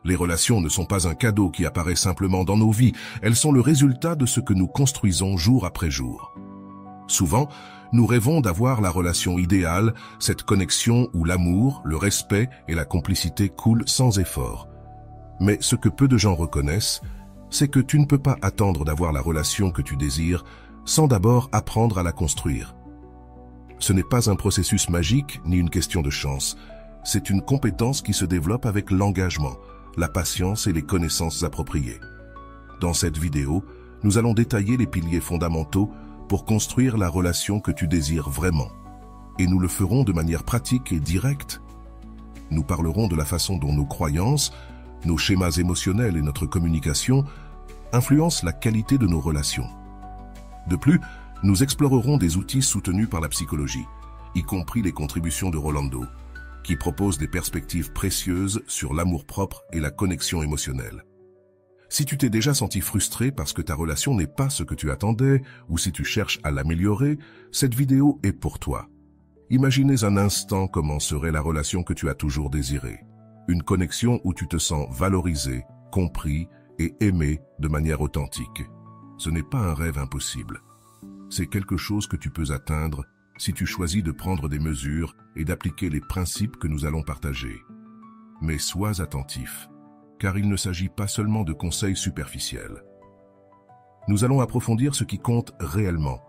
Les relations ne sont pas un cadeau qui apparaît simplement dans nos vies, elles sont le résultat de ce que nous construisons jour après jour. Souvent, nous rêvons d'avoir la relation idéale, cette connexion où l'amour, le respect et la complicité coulent sans effort. Mais ce que peu de gens reconnaissent, c'est que tu ne peux pas attendre d'avoir la relation que tu désires sans d'abord apprendre à la construire. Ce n'est pas un processus magique ni une question de chance, c'est une compétence qui se développe avec l'engagement, la patience et les connaissances appropriées. Dans cette vidéo, nous allons détailler les piliers fondamentaux pour construire la relation que tu désires vraiment. Et nous le ferons de manière pratique et directe. Nous parlerons de la façon dont nos croyances, nos schémas émotionnels et notre communication influencent la qualité de nos relations. De plus, nous explorerons des outils soutenus par la psychologie, y compris les contributions de Rolando, qui proposent des perspectives précieuses sur l'amour-propre et la connexion émotionnelle. Si tu t'es déjà senti frustré parce que ta relation n'est pas ce que tu attendais, ou si tu cherches à l'améliorer, cette vidéo est pour toi. Imaginez un instant comment serait la relation que tu as toujours désirée. Une connexion où tu te sens valorisé, compris et aimé de manière authentique. Ce n'est pas un rêve impossible. C'est quelque chose que tu peux atteindre si tu choisis de prendre des mesures et d'appliquer les principes que nous allons partager. Mais sois attentif, car il ne s'agit pas seulement de conseils superficiels. Nous allons approfondir ce qui compte réellement,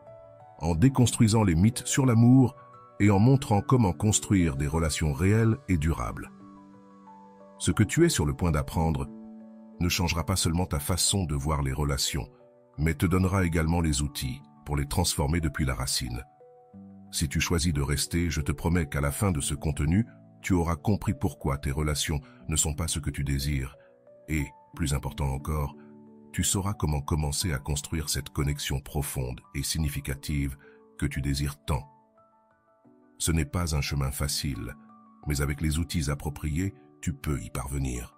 en déconstruisant les mythes sur l'amour et en montrant comment construire des relations réelles et durables. Ce que tu es sur le point d'apprendre ne changera pas seulement ta façon de voir les relations, mais te donnera également les outils pour les transformer depuis la racine. Si tu choisis de rester, je te promets qu'à la fin de ce contenu, tu auras compris pourquoi tes relations ne sont pas ce que tu désires. Et, plus important encore, tu sauras comment commencer à construire cette connexion profonde et significative que tu désires tant. Ce n'est pas un chemin facile, mais avec les outils appropriés, tu peux y parvenir.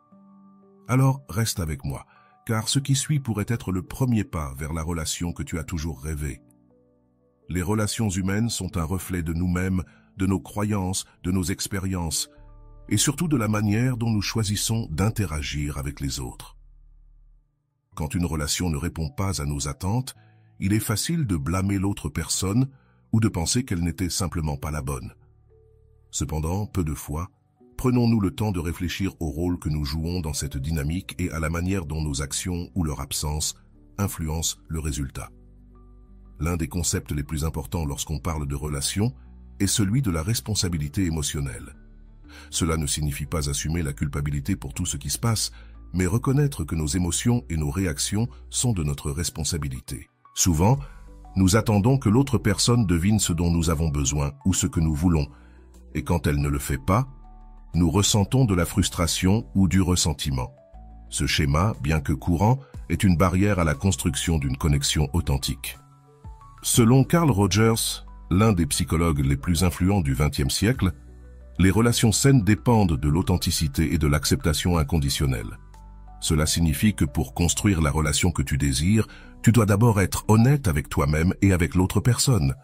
Alors, reste avec moi, car ce qui suit pourrait être le premier pas vers la relation que tu as toujours rêvé. Les relations humaines sont un reflet de nous-mêmes, de nos croyances, de nos expériences, et surtout de la manière dont nous choisissons d'interagir avec les autres. Quand une relation ne répond pas à nos attentes, il est facile de blâmer l'autre personne ou de penser qu'elle n'était simplement pas la bonne. Cependant, peu de fois, prenons-nous le temps de réfléchir au rôle que nous jouons dans cette dynamique et à la manière dont nos actions ou leur absence influencent le résultat. L'un des concepts les plus importants lorsqu'on parle de relations est celui de la responsabilité émotionnelle. Cela ne signifie pas assumer la culpabilité pour tout ce qui se passe, mais reconnaître que nos émotions et nos réactions sont de notre responsabilité. Souvent, nous attendons que l'autre personne devine ce dont nous avons besoin ou ce que nous voulons, et quand elle ne le fait pas, nous ressentons de la frustration ou du ressentiment. Ce schéma, bien que courant, est une barrière à la construction d'une connexion authentique. Selon Carl Rogers, l'un des psychologues les plus influents du XXe siècle, les relations saines dépendent de l'authenticité et de l'acceptation inconditionnelle. Cela signifie que pour construire la relation que tu désires, tu dois d'abord être honnête avec toi-même et avec l'autre personne.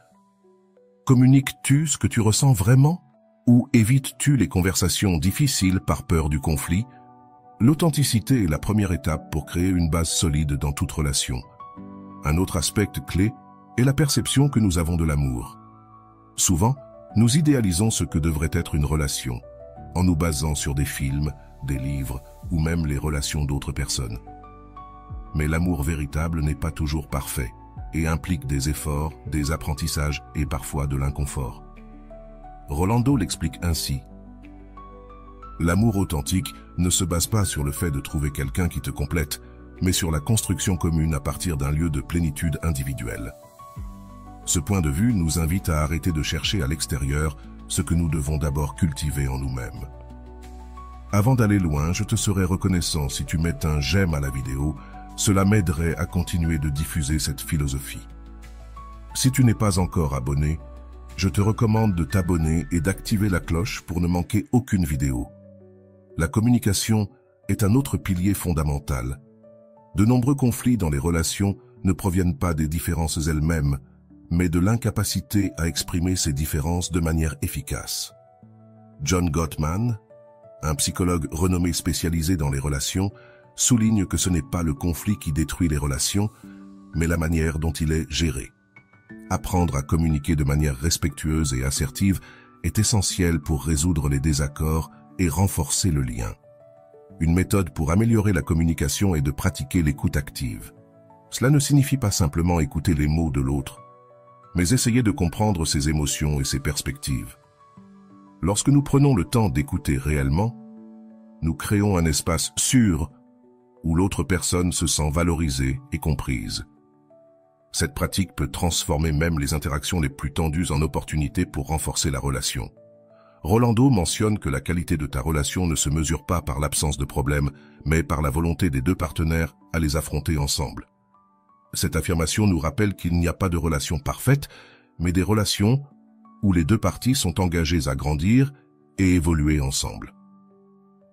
Communiques-tu ce que tu ressens vraiment? Ou évites-tu les conversations difficiles par peur du conflit? L'authenticité est la première étape pour créer une base solide dans toute relation. Un autre aspect clé est la perception que nous avons de l'amour. Souvent, nous idéalisons ce que devrait être une relation, en nous basant sur des films, des livres ou même les relations d'autres personnes. Mais l'amour véritable n'est pas toujours parfait et implique des efforts, des apprentissages et parfois de l'inconfort. Rolando l'explique ainsi. L'amour authentique ne se base pas sur le fait de trouver quelqu'un qui te complète, mais sur la construction commune à partir d'un lieu de plénitude individuelle. Ce point de vue nous invite à arrêter de chercher à l'extérieur ce que nous devons d'abord cultiver en nous-mêmes. Avant d'aller loin, je te serais reconnaissant si tu mets un j'aime à la vidéo, cela m'aiderait à continuer de diffuser cette philosophie. Si tu n'es pas encore abonné, je te recommande de t'abonner et d'activer la cloche pour ne manquer aucune vidéo. La communication est un autre pilier fondamental. De nombreux conflits dans les relations ne proviennent pas des différences elles-mêmes, mais de l'incapacité à exprimer ces différences de manière efficace. John Gottman, un psychologue renommé spécialisé dans les relations, souligne que ce n'est pas le conflit qui détruit les relations, mais la manière dont il est géré. Apprendre à communiquer de manière respectueuse et assertive est essentiel pour résoudre les désaccords et renforcer le lien. Une méthode pour améliorer la communication est de pratiquer l'écoute active. Cela ne signifie pas simplement écouter les mots de l'autre, mais essayer de comprendre ses émotions et ses perspectives. Lorsque nous prenons le temps d'écouter réellement, nous créons un espace sûr où l'autre personne se sent valorisée et comprise. Cette pratique peut transformer même les interactions les plus tendues en opportunités pour renforcer la relation. Rolando mentionne que la qualité de ta relation ne se mesure pas par l'absence de problèmes, mais par la volonté des deux partenaires à les affronter ensemble. Cette affirmation nous rappelle qu'il n'y a pas de relation parfaite, mais des relations où les deux parties sont engagées à grandir et évoluer ensemble.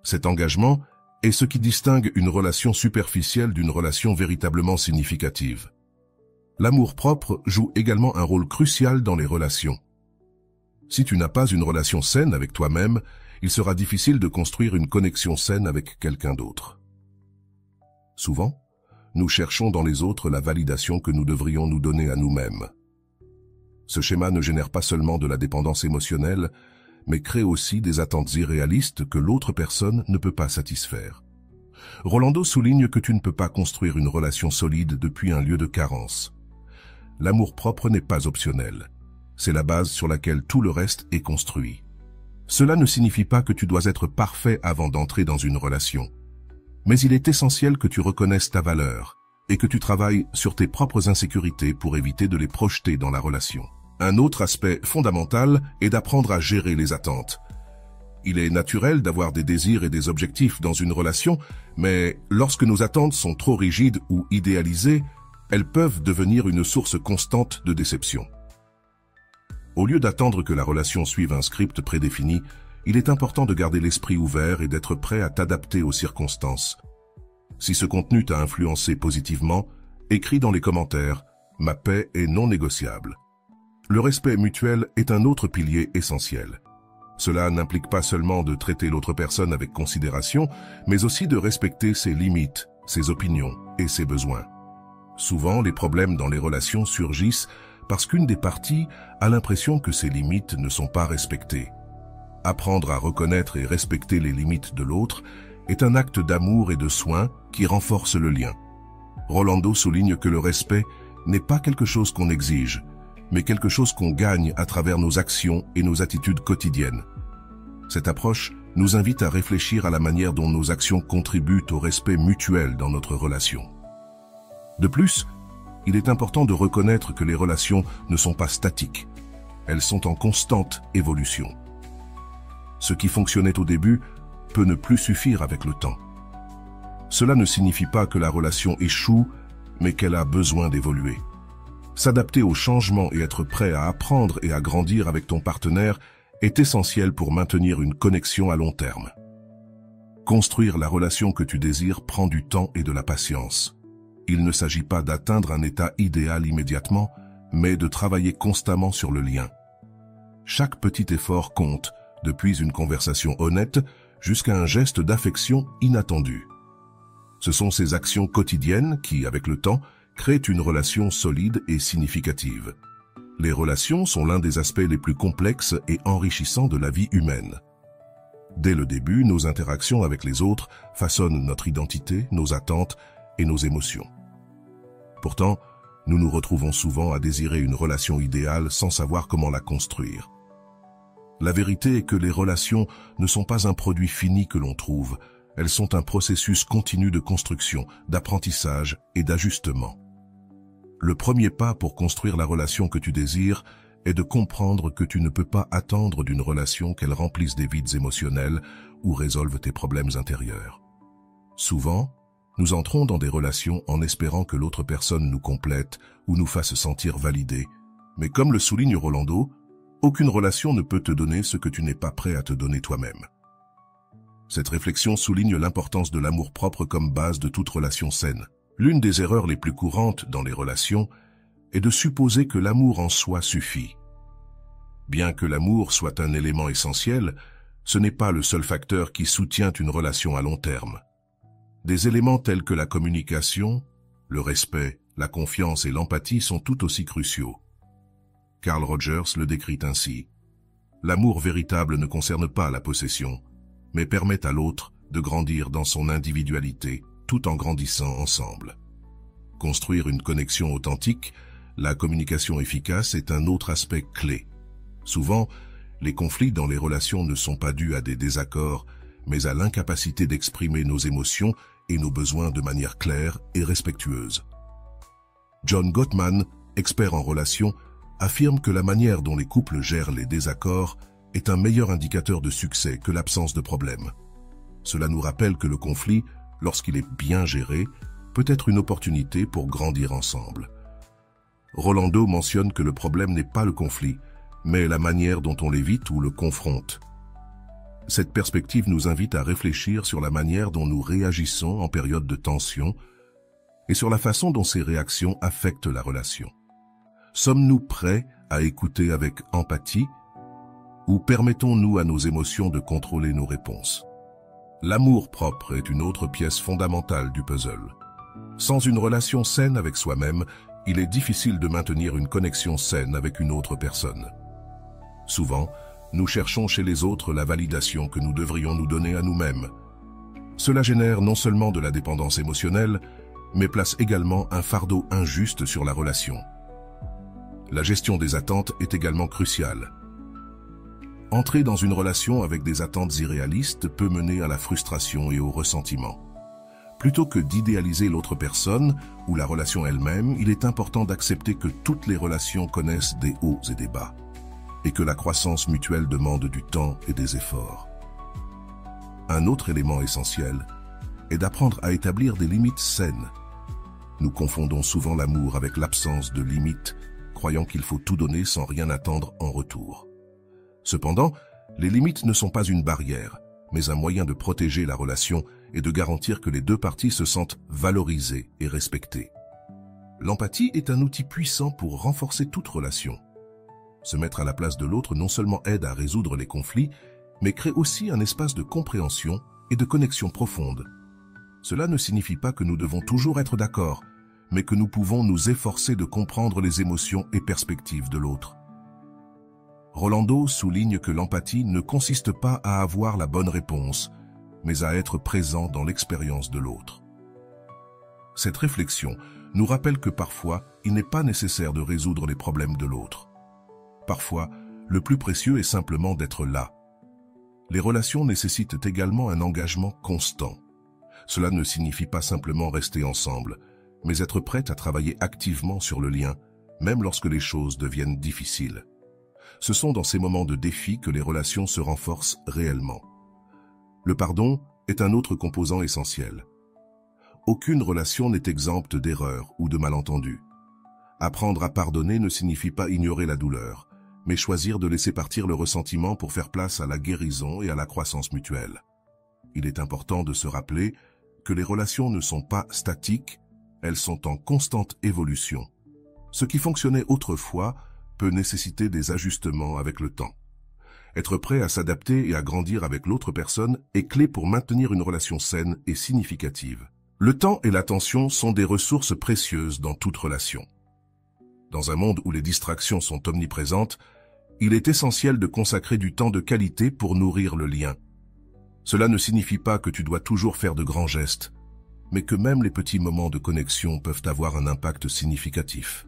Cet engagement est ce qui distingue une relation superficielle d'une relation véritablement significative. L'amour-propre joue également un rôle crucial dans les relations. Si tu n'as pas une relation saine avec toi-même, il sera difficile de construire une connexion saine avec quelqu'un d'autre. Souvent, nous cherchons dans les autres la validation que nous devrions nous donner à nous-mêmes. Ce schéma ne génère pas seulement de la dépendance émotionnelle, mais crée aussi des attentes irréalistes que l'autre personne ne peut pas satisfaire. Rolando souligne que tu ne peux pas construire une relation solide depuis un lieu de carence. L'amour-propre n'est pas optionnel. C'est la base sur laquelle tout le reste est construit. Cela ne signifie pas que tu dois être parfait avant d'entrer dans une relation. Mais il est essentiel que tu reconnaisses ta valeur et que tu travailles sur tes propres insécurités pour éviter de les projeter dans la relation. Un autre aspect fondamental est d'apprendre à gérer les attentes. Il est naturel d'avoir des désirs et des objectifs dans une relation, mais lorsque nos attentes sont trop rigides ou idéalisées, elles peuvent devenir une source constante de déception. Au lieu d'attendre que la relation suive un script prédéfini, il est important de garder l'esprit ouvert et d'être prêt à t'adapter aux circonstances. Si ce contenu t'a influencé positivement, écris dans les commentaires « Ma paix est non négociable ». Le respect mutuel est un autre pilier essentiel. Cela n'implique pas seulement de traiter l'autre personne avec considération, mais aussi de respecter ses limites, ses opinions et ses besoins. Souvent, les problèmes dans les relations surgissent parce qu'une des parties a l'impression que ses limites ne sont pas respectées. Apprendre à reconnaître et respecter les limites de l'autre est un acte d'amour et de soin qui renforce le lien. Rolando souligne que le respect n'est pas quelque chose qu'on exige, mais quelque chose qu'on gagne à travers nos actions et nos attitudes quotidiennes. Cette approche nous invite à réfléchir à la manière dont nos actions contribuent au respect mutuel dans notre relation. De plus, il est important de reconnaître que les relations ne sont pas statiques. Elles sont en constante évolution. Ce qui fonctionnait au début peut ne plus suffire avec le temps. Cela ne signifie pas que la relation échoue, mais qu'elle a besoin d'évoluer. S'adapter aux changements et être prêt à apprendre et à grandir avec ton partenaire est essentiel pour maintenir une connexion à long terme. Construire la relation que tu désires prend du temps et de la patience. Il ne s'agit pas d'atteindre un état idéal immédiatement, mais de travailler constamment sur le lien. Chaque petit effort compte, depuis une conversation honnête jusqu'à un geste d'affection inattendu. Ce sont ces actions quotidiennes qui, avec le temps, créent une relation solide et significative. Les relations sont l'un des aspects les plus complexes et enrichissants de la vie humaine. Dès le début, nos interactions avec les autres façonnent notre identité, nos attentes et nos émotions. Pourtant, nous nous retrouvons souvent à désirer une relation idéale sans savoir comment la construire. La vérité est que les relations ne sont pas un produit fini que l'on trouve, elles sont un processus continu de construction, d'apprentissage et d'ajustement. Le premier pas pour construire la relation que tu désires est de comprendre que tu ne peux pas attendre d'une relation qu'elle remplisse des vides émotionnels ou résolve tes problèmes intérieurs. Souvent, nous entrons dans des relations en espérant que l'autre personne nous complète ou nous fasse sentir validés. Mais comme le souligne Rolando, aucune relation ne peut te donner ce que tu n'es pas prêt à te donner toi-même. Cette réflexion souligne l'importance de l'amour-propre comme base de toute relation saine. L'une des erreurs les plus courantes dans les relations est de supposer que l'amour en soi suffit. Bien que l'amour soit un élément essentiel, ce n'est pas le seul facteur qui soutient une relation à long terme. Des éléments tels que la communication, le respect, la confiance et l'empathie sont tout aussi cruciaux. Carl Rogers le décrit ainsi. L'amour véritable ne concerne pas la possession, mais permet à l'autre de grandir dans son individualité tout en grandissant ensemble. Construire une connexion authentique, la communication efficace est un autre aspect clé. Souvent, les conflits dans les relations ne sont pas dus à des désaccords, mais à l'incapacité d'exprimer nos émotions et nos besoins de manière claire et respectueuse. John Gottman, expert en relations, affirme que la manière dont les couples gèrent les désaccords est un meilleur indicateur de succès que l'absence de problème. Cela nous rappelle que le conflit, lorsqu'il est bien géré, peut être une opportunité pour grandir ensemble. Rolando mentionne que le problème n'est pas le conflit, mais la manière dont on l'évite ou le confronte. Cette perspective nous invite à réfléchir sur la manière dont nous réagissons en période de tension et sur la façon dont ces réactions affectent la relation. Sommes-nous prêts à écouter avec empathie ou permettons-nous à nos émotions de contrôler nos réponses? L'amour propre est une autre pièce fondamentale du puzzle. Sans une relation saine avec soi-même, il est difficile de maintenir une connexion saine avec une autre personne. Souvent, nous cherchons chez les autres la validation que nous devrions nous donner à nous-mêmes. Cela génère non seulement de la dépendance émotionnelle, mais place également un fardeau injuste sur la relation. La gestion des attentes est également cruciale. Entrer dans une relation avec des attentes irréalistes peut mener à la frustration et au ressentiment. Plutôt que d'idéaliser l'autre personne ou la relation elle-même, il est important d'accepter que toutes les relations connaissent des hauts et des bas, et que la croissance mutuelle demande du temps et des efforts. Un autre élément essentiel est d'apprendre à établir des limites saines. Nous confondons souvent l'amour avec l'absence de limites, croyant qu'il faut tout donner sans rien attendre en retour. Cependant, les limites ne sont pas une barrière, mais un moyen de protéger la relation et de garantir que les deux parties se sentent valorisées et respectées. L'empathie est un outil puissant pour renforcer toute relation. Se mettre à la place de l'autre non seulement aide à résoudre les conflits, mais crée aussi un espace de compréhension et de connexion profonde. Cela ne signifie pas que nous devons toujours être d'accord, mais que nous pouvons nous efforcer de comprendre les émotions et perspectives de l'autre. Rolando souligne que l'empathie ne consiste pas à avoir la bonne réponse, mais à être présent dans l'expérience de l'autre. Cette réflexion nous rappelle que parfois, il n'est pas nécessaire de résoudre les problèmes de l'autre. Parfois, le plus précieux est simplement d'être là. Les relations nécessitent également un engagement constant. Cela ne signifie pas simplement rester ensemble, mais être prête à travailler activement sur le lien, même lorsque les choses deviennent difficiles. Ce sont dans ces moments de défi que les relations se renforcent réellement. Le pardon est un autre composant essentiel. Aucune relation n'est exempte d'erreurs ou de malentendus. Apprendre à pardonner ne signifie pas ignorer la douleur, mais choisir de laisser partir le ressentiment pour faire place à la guérison et à la croissance mutuelle. Il est important de se rappeler que les relations ne sont pas statiques, elles sont en constante évolution. Ce qui fonctionnait autrefois peut nécessiter des ajustements avec le temps. Être prêt à s'adapter et à grandir avec l'autre personne est clé pour maintenir une relation saine et significative. Le temps et l'attention sont des ressources précieuses dans toute relation. Dans un monde où les distractions sont omniprésentes, il est essentiel de consacrer du temps de qualité pour nourrir le lien. Cela ne signifie pas que tu dois toujours faire de grands gestes, mais que même les petits moments de connexion peuvent avoir un impact significatif.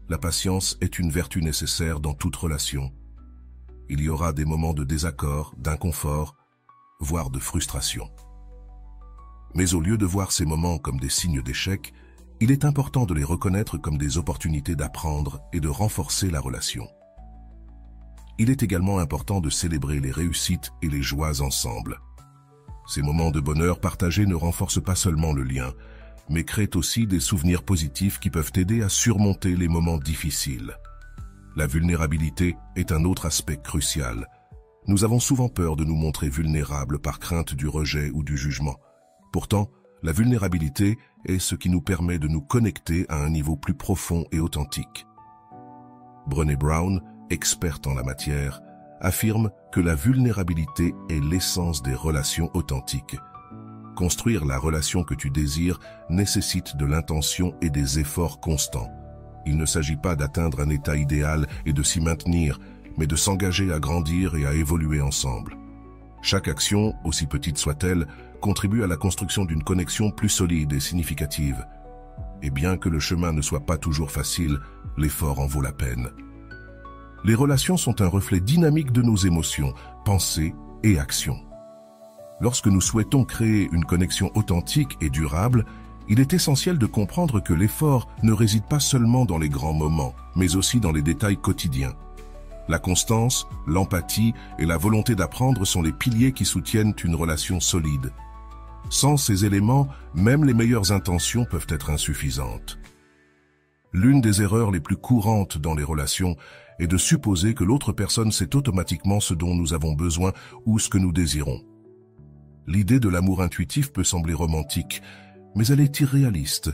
La patience est une vertu nécessaire dans toute relation. Il y aura des moments de désaccord, d'inconfort, voire de frustration. Mais au lieu de voir ces moments comme des signes d'échec, il est important de les reconnaître comme des opportunités d'apprendre et de renforcer la relation. Il est également important de célébrer les réussites et les joies ensemble. Ces moments de bonheur partagés ne renforcent pas seulement le lien, mais créent aussi des souvenirs positifs qui peuvent aider à surmonter les moments difficiles. La vulnérabilité est un autre aspect crucial. Nous avons souvent peur de nous montrer vulnérables par crainte du rejet ou du jugement. Pourtant, la vulnérabilité est ce qui nous permet de nous connecter à un niveau plus profond et authentique. Brené Brown, experte en la matière, affirme que la vulnérabilité est l'essence des relations authentiques. Construire la relation que tu désires nécessite de l'intention et des efforts constants. Il ne s'agit pas d'atteindre un état idéal et de s'y maintenir, mais de s'engager à grandir et à évoluer ensemble. Chaque action, aussi petite soit-elle, contribue à la construction d'une connexion plus solide et significative. Et bien que le chemin ne soit pas toujours facile, l'effort en vaut la peine. Les relations sont un reflet dynamique de nos émotions, pensées et actions. Lorsque nous souhaitons créer une connexion authentique et durable, il est essentiel de comprendre que l'effort ne réside pas seulement dans les grands moments, mais aussi dans les détails quotidiens. La constance, l'empathie et la volonté d'apprendre sont les piliers qui soutiennent une relation solide. Sans ces éléments, même les meilleures intentions peuvent être insuffisantes. L'une des erreurs les plus courantes dans les relations est de supposer que l'autre personne sait automatiquement ce dont nous avons besoin ou ce que nous désirons. L'idée de l'amour intuitif peut sembler romantique, mais elle est irréaliste.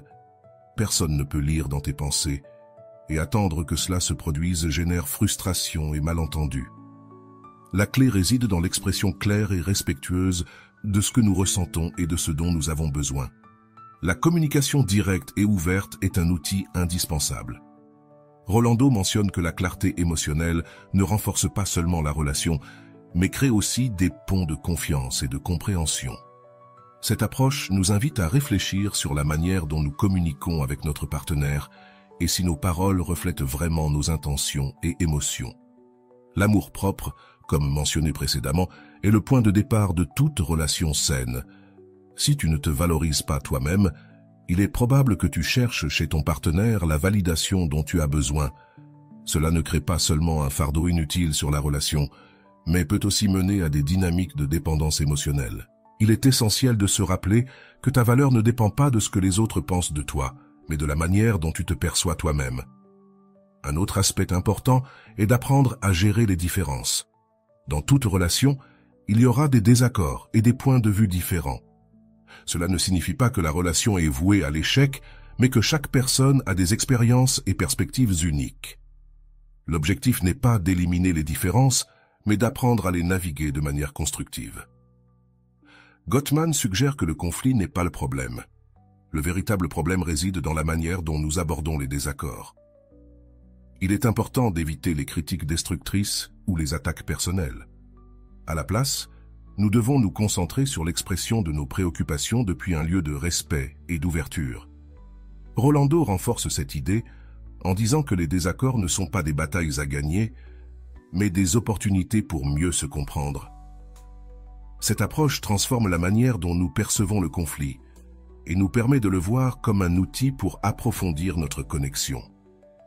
Personne ne peut lire dans tes pensées, et attendre que cela se produise génère frustration et malentendus. La clé réside dans l'expression claire et respectueuse de ce que nous ressentons et de ce dont nous avons besoin. La communication directe et ouverte est un outil indispensable. Rolando mentionne que la clarté émotionnelle ne renforce pas seulement la relation, mais crée aussi des ponts de confiance et de compréhension. Cette approche nous invite à réfléchir sur la manière dont nous communiquons avec notre partenaire et si nos paroles reflètent vraiment nos intentions et émotions. L'amour-propre, comme mentionné précédemment, est le point de départ de toute relation saine. Si tu ne te valorises pas toi-même, il est probable que tu cherches chez ton partenaire la validation dont tu as besoin. Cela ne crée pas seulement un fardeau inutile sur la relation, mais peut aussi mener à des dynamiques de dépendance émotionnelle. Il est essentiel de se rappeler que ta valeur ne dépend pas de ce que les autres pensent de toi, mais de la manière dont tu te perçois toi-même. Un autre aspect important est d'apprendre à gérer les différences. Dans toute relation, il y aura des désaccords et des points de vue différents. Cela ne signifie pas que la relation est vouée à l'échec, mais que chaque personne a des expériences et perspectives uniques. L'objectif n'est pas d'éliminer les différences, mais d'apprendre à les naviguer de manière constructive. Gottman suggère que le conflit n'est pas le problème. Le véritable problème réside dans la manière dont nous abordons les désaccords. Il est important d'éviter les critiques destructrices ou les attaques personnelles. À la place, nous devons nous concentrer sur l'expression de nos préoccupations depuis un lieu de respect et d'ouverture. Rolando renforce cette idée en disant que les désaccords ne sont pas des batailles à gagner, mais des opportunités pour mieux se comprendre. Cette approche transforme la manière dont nous percevons le conflit et nous permet de le voir comme un outil pour approfondir notre connexion,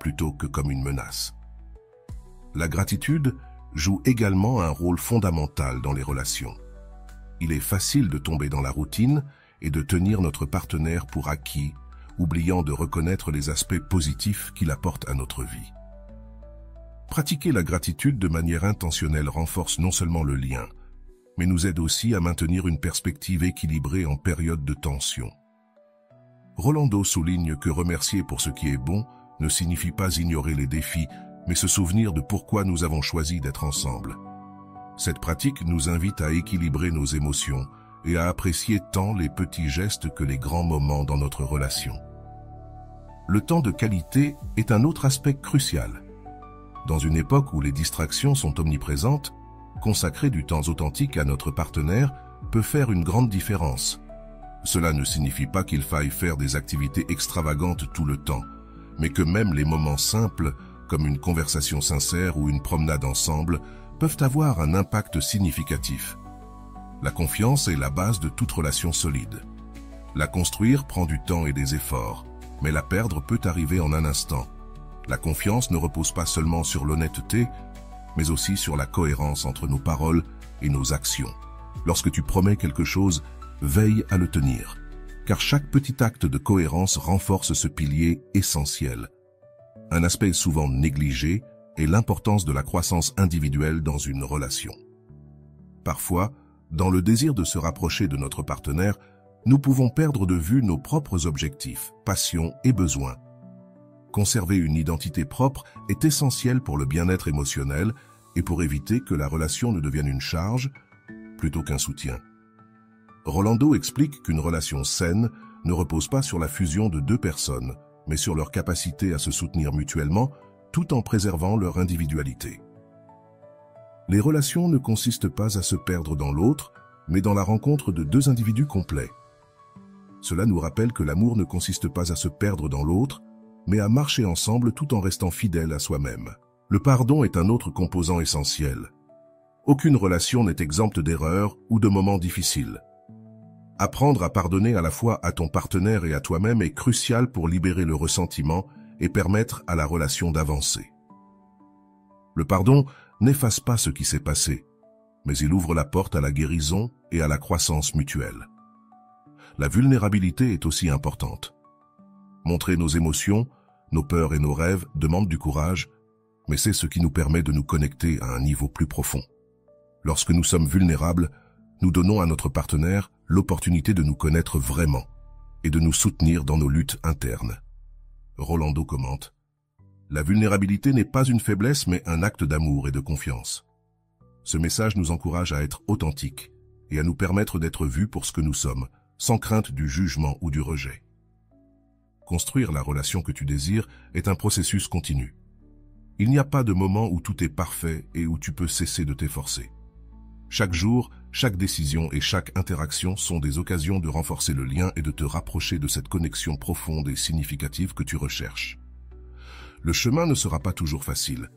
plutôt que comme une menace. La gratitude joue également un rôle fondamental dans les relations. Il est facile de tomber dans la routine et de tenir notre partenaire pour acquis, oubliant de reconnaître les aspects positifs qu'il apporte à notre vie. Pratiquer la gratitude de manière intentionnelle renforce non seulement le lien, mais nous aide aussi à maintenir une perspective équilibrée en période de tension. Rolando souligne que remercier pour ce qui est bon ne signifie pas ignorer les défis, mais se souvenir de pourquoi nous avons choisi d'être ensemble. Cette pratique nous invite à équilibrer nos émotions et à apprécier tant les petits gestes que les grands moments dans notre relation. Le temps de qualité est un autre aspect crucial. Dans une époque où les distractions sont omniprésentes, consacrer du temps authentique à notre partenaire peut faire une grande différence. Cela ne signifie pas qu'il faille faire des activités extravagantes tout le temps, mais que même les moments simples, comme une conversation sincère ou une promenade ensemble, peuvent avoir un impact significatif. La confiance est la base de toute relation solide. La construire prend du temps et des efforts, mais la perdre peut arriver en un instant. La confiance ne repose pas seulement sur l'honnêteté, mais aussi sur la cohérence entre nos paroles et nos actions. Lorsque tu promets quelque chose, veille à le tenir, car chaque petit acte de cohérence renforce ce pilier essentiel. Un aspect souvent négligé est l'importance de la croissance individuelle dans une relation. Parfois, dans le désir de se rapprocher de notre partenaire, nous pouvons perdre de vue nos propres objectifs, passions et besoins. Conserver une identité propre est essentiel pour le bien-être émotionnel et pour éviter que la relation ne devienne une charge plutôt qu'un soutien. Rolando explique qu'une relation saine ne repose pas sur la fusion de deux personnes, mais sur leur capacité à se soutenir mutuellement tout en préservant leur individualité. Les relations ne consistent pas à se perdre dans l'autre, mais dans la rencontre de deux individus complets. Cela nous rappelle que l'amour ne consiste pas à se perdre dans l'autre, mais à marcher ensemble tout en restant fidèle à soi-même. Le pardon est un autre composant essentiel. Aucune relation n'est exempte d'erreurs ou de moments difficiles. Apprendre à pardonner à la fois à ton partenaire et à toi-même est crucial pour libérer le ressentiment et permettre à la relation d'avancer. Le pardon n'efface pas ce qui s'est passé, mais il ouvre la porte à la guérison et à la croissance mutuelle. La vulnérabilité est aussi importante. Montrer nos émotions, nos peurs et nos rêves demande du courage, mais c'est ce qui nous permet de nous connecter à un niveau plus profond. Lorsque nous sommes vulnérables, nous donnons à notre partenaire l'opportunité de nous connaître vraiment et de nous soutenir dans nos luttes internes. Rolando commente: la vulnérabilité n'est pas une faiblesse mais un acte d'amour et de confiance. Ce message nous encourage à être authentiques et à nous permettre d'être vus pour ce que nous sommes, sans crainte du jugement ou du rejet. Construire la relation que tu désires est un processus continu. Il n'y a pas de moment où tout est parfait et où tu peux cesser de t'efforcer. Chaque jour, chaque décision et chaque interaction sont des occasions de renforcer le lien et de te rapprocher de cette connexion profonde et significative que tu recherches. Le chemin ne sera pas toujours facile,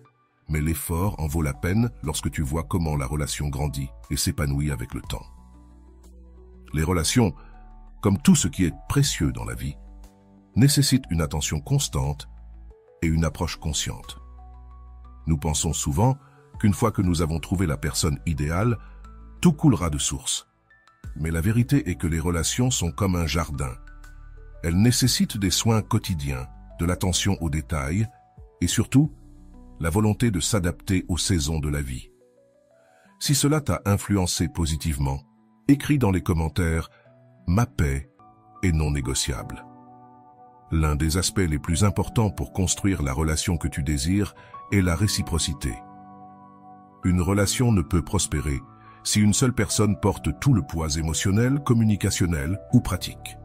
mais l'effort en vaut la peine lorsque tu vois comment la relation grandit et s'épanouit avec le temps. Les relations, comme tout ce qui est précieux dans la vie, nécessitent une attention constante et une approche consciente. Nous pensons souvent qu'une fois que nous avons trouvé la personne idéale, tout coulera de source. Mais la vérité est que les relations sont comme un jardin. Elles nécessitent des soins quotidiens, de l'attention aux détails et surtout, la volonté de s'adapter aux saisons de la vie. Si cela t'a influencé positivement, écris dans les commentaires « Ma paix est non négociable ». L'un des aspects les plus importants pour construire la relation que tu désires est la réciprocité. Une relation ne peut prospérer si une seule personne porte tout le poids émotionnel, communicationnel ou pratique.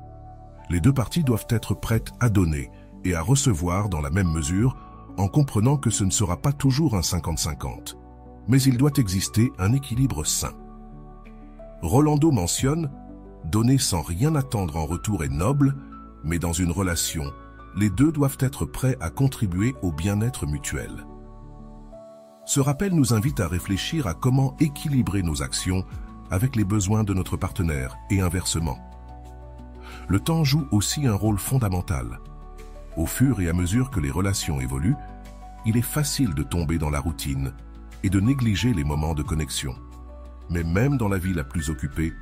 Les deux parties doivent être prêtes à donner et à recevoir dans la même mesure, en comprenant que ce ne sera pas toujours un 50-50, mais il doit exister un équilibre sain. Rolando mentionne « Donner sans rien attendre en retour est noble, mais dans une relation, les deux doivent être prêts à contribuer au bien-être mutuel. » Ce rappel nous invite à réfléchir à comment équilibrer nos actions avec les besoins de notre partenaire et inversement. Le temps joue aussi un rôle fondamental. Au fur et à mesure que les relations évoluent, il est facile de tomber dans la routine et de négliger les moments de connexion. Mais même dans la vie la plus occupée,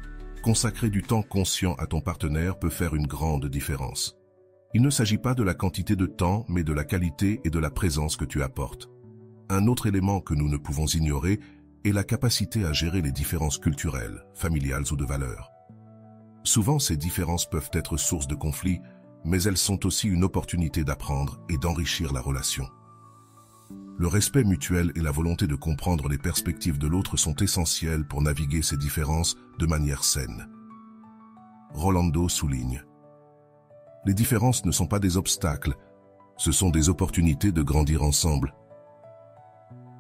consacrer du temps conscient à ton partenaire peut faire une grande différence. Il ne s'agit pas de la quantité de temps, mais de la qualité et de la présence que tu apportes. Un autre élément que nous ne pouvons ignorer est la capacité à gérer les différences culturelles, familiales ou de valeurs. Souvent, ces différences peuvent être source de conflits, mais elles sont aussi une opportunité d'apprendre et d'enrichir la relation. Le respect mutuel et la volonté de comprendre les perspectives de l'autre sont essentiels pour naviguer ces différences de manière saine. Rolando souligne: les différences ne sont pas des obstacles, ce sont des opportunités de grandir ensemble.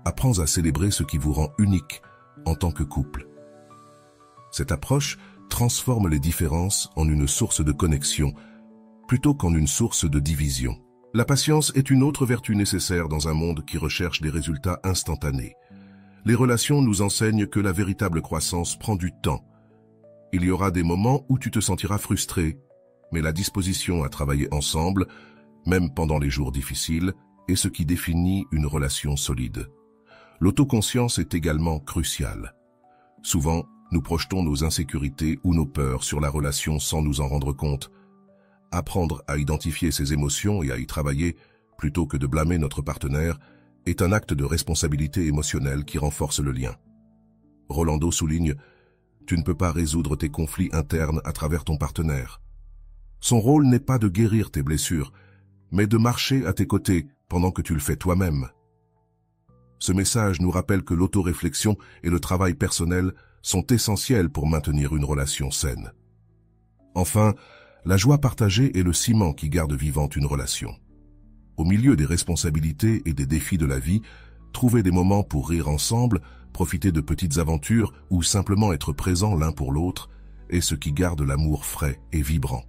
Apprends à célébrer ce qui vous rend unique en tant que couple. Cette approche transforme les différences en une source de connexion plutôt qu'en une source de division. La patience est une autre vertu nécessaire dans un monde qui recherche des résultats instantanés. Les relations nous enseignent que la véritable croissance prend du temps. Il y aura des moments où tu te sentiras frustré, mais la disposition à travailler ensemble, même pendant les jours difficiles, est ce qui définit une relation solide. L'autoconscience est également cruciale. Souvent, nous projetons nos insécurités ou nos peurs sur la relation sans nous en rendre compte. Apprendre à identifier ses émotions et à y travailler, plutôt que de blâmer notre partenaire, est un acte de responsabilité émotionnelle qui renforce le lien. Rolando souligne « Tu ne peux pas résoudre tes conflits internes à travers ton partenaire. Son rôle n'est pas de guérir tes blessures, mais de marcher à tes côtés pendant que tu le fais toi-même. » Ce message nous rappelle que l'autoréflexion et le travail personnel sont essentiels pour maintenir une relation saine. Enfin, la joie partagée est le ciment qui garde vivante une relation. Au milieu des responsabilités et des défis de la vie, trouver des moments pour rire ensemble, profiter de petites aventures ou simplement être présent l'un pour l'autre est ce qui garde l'amour frais et vibrant.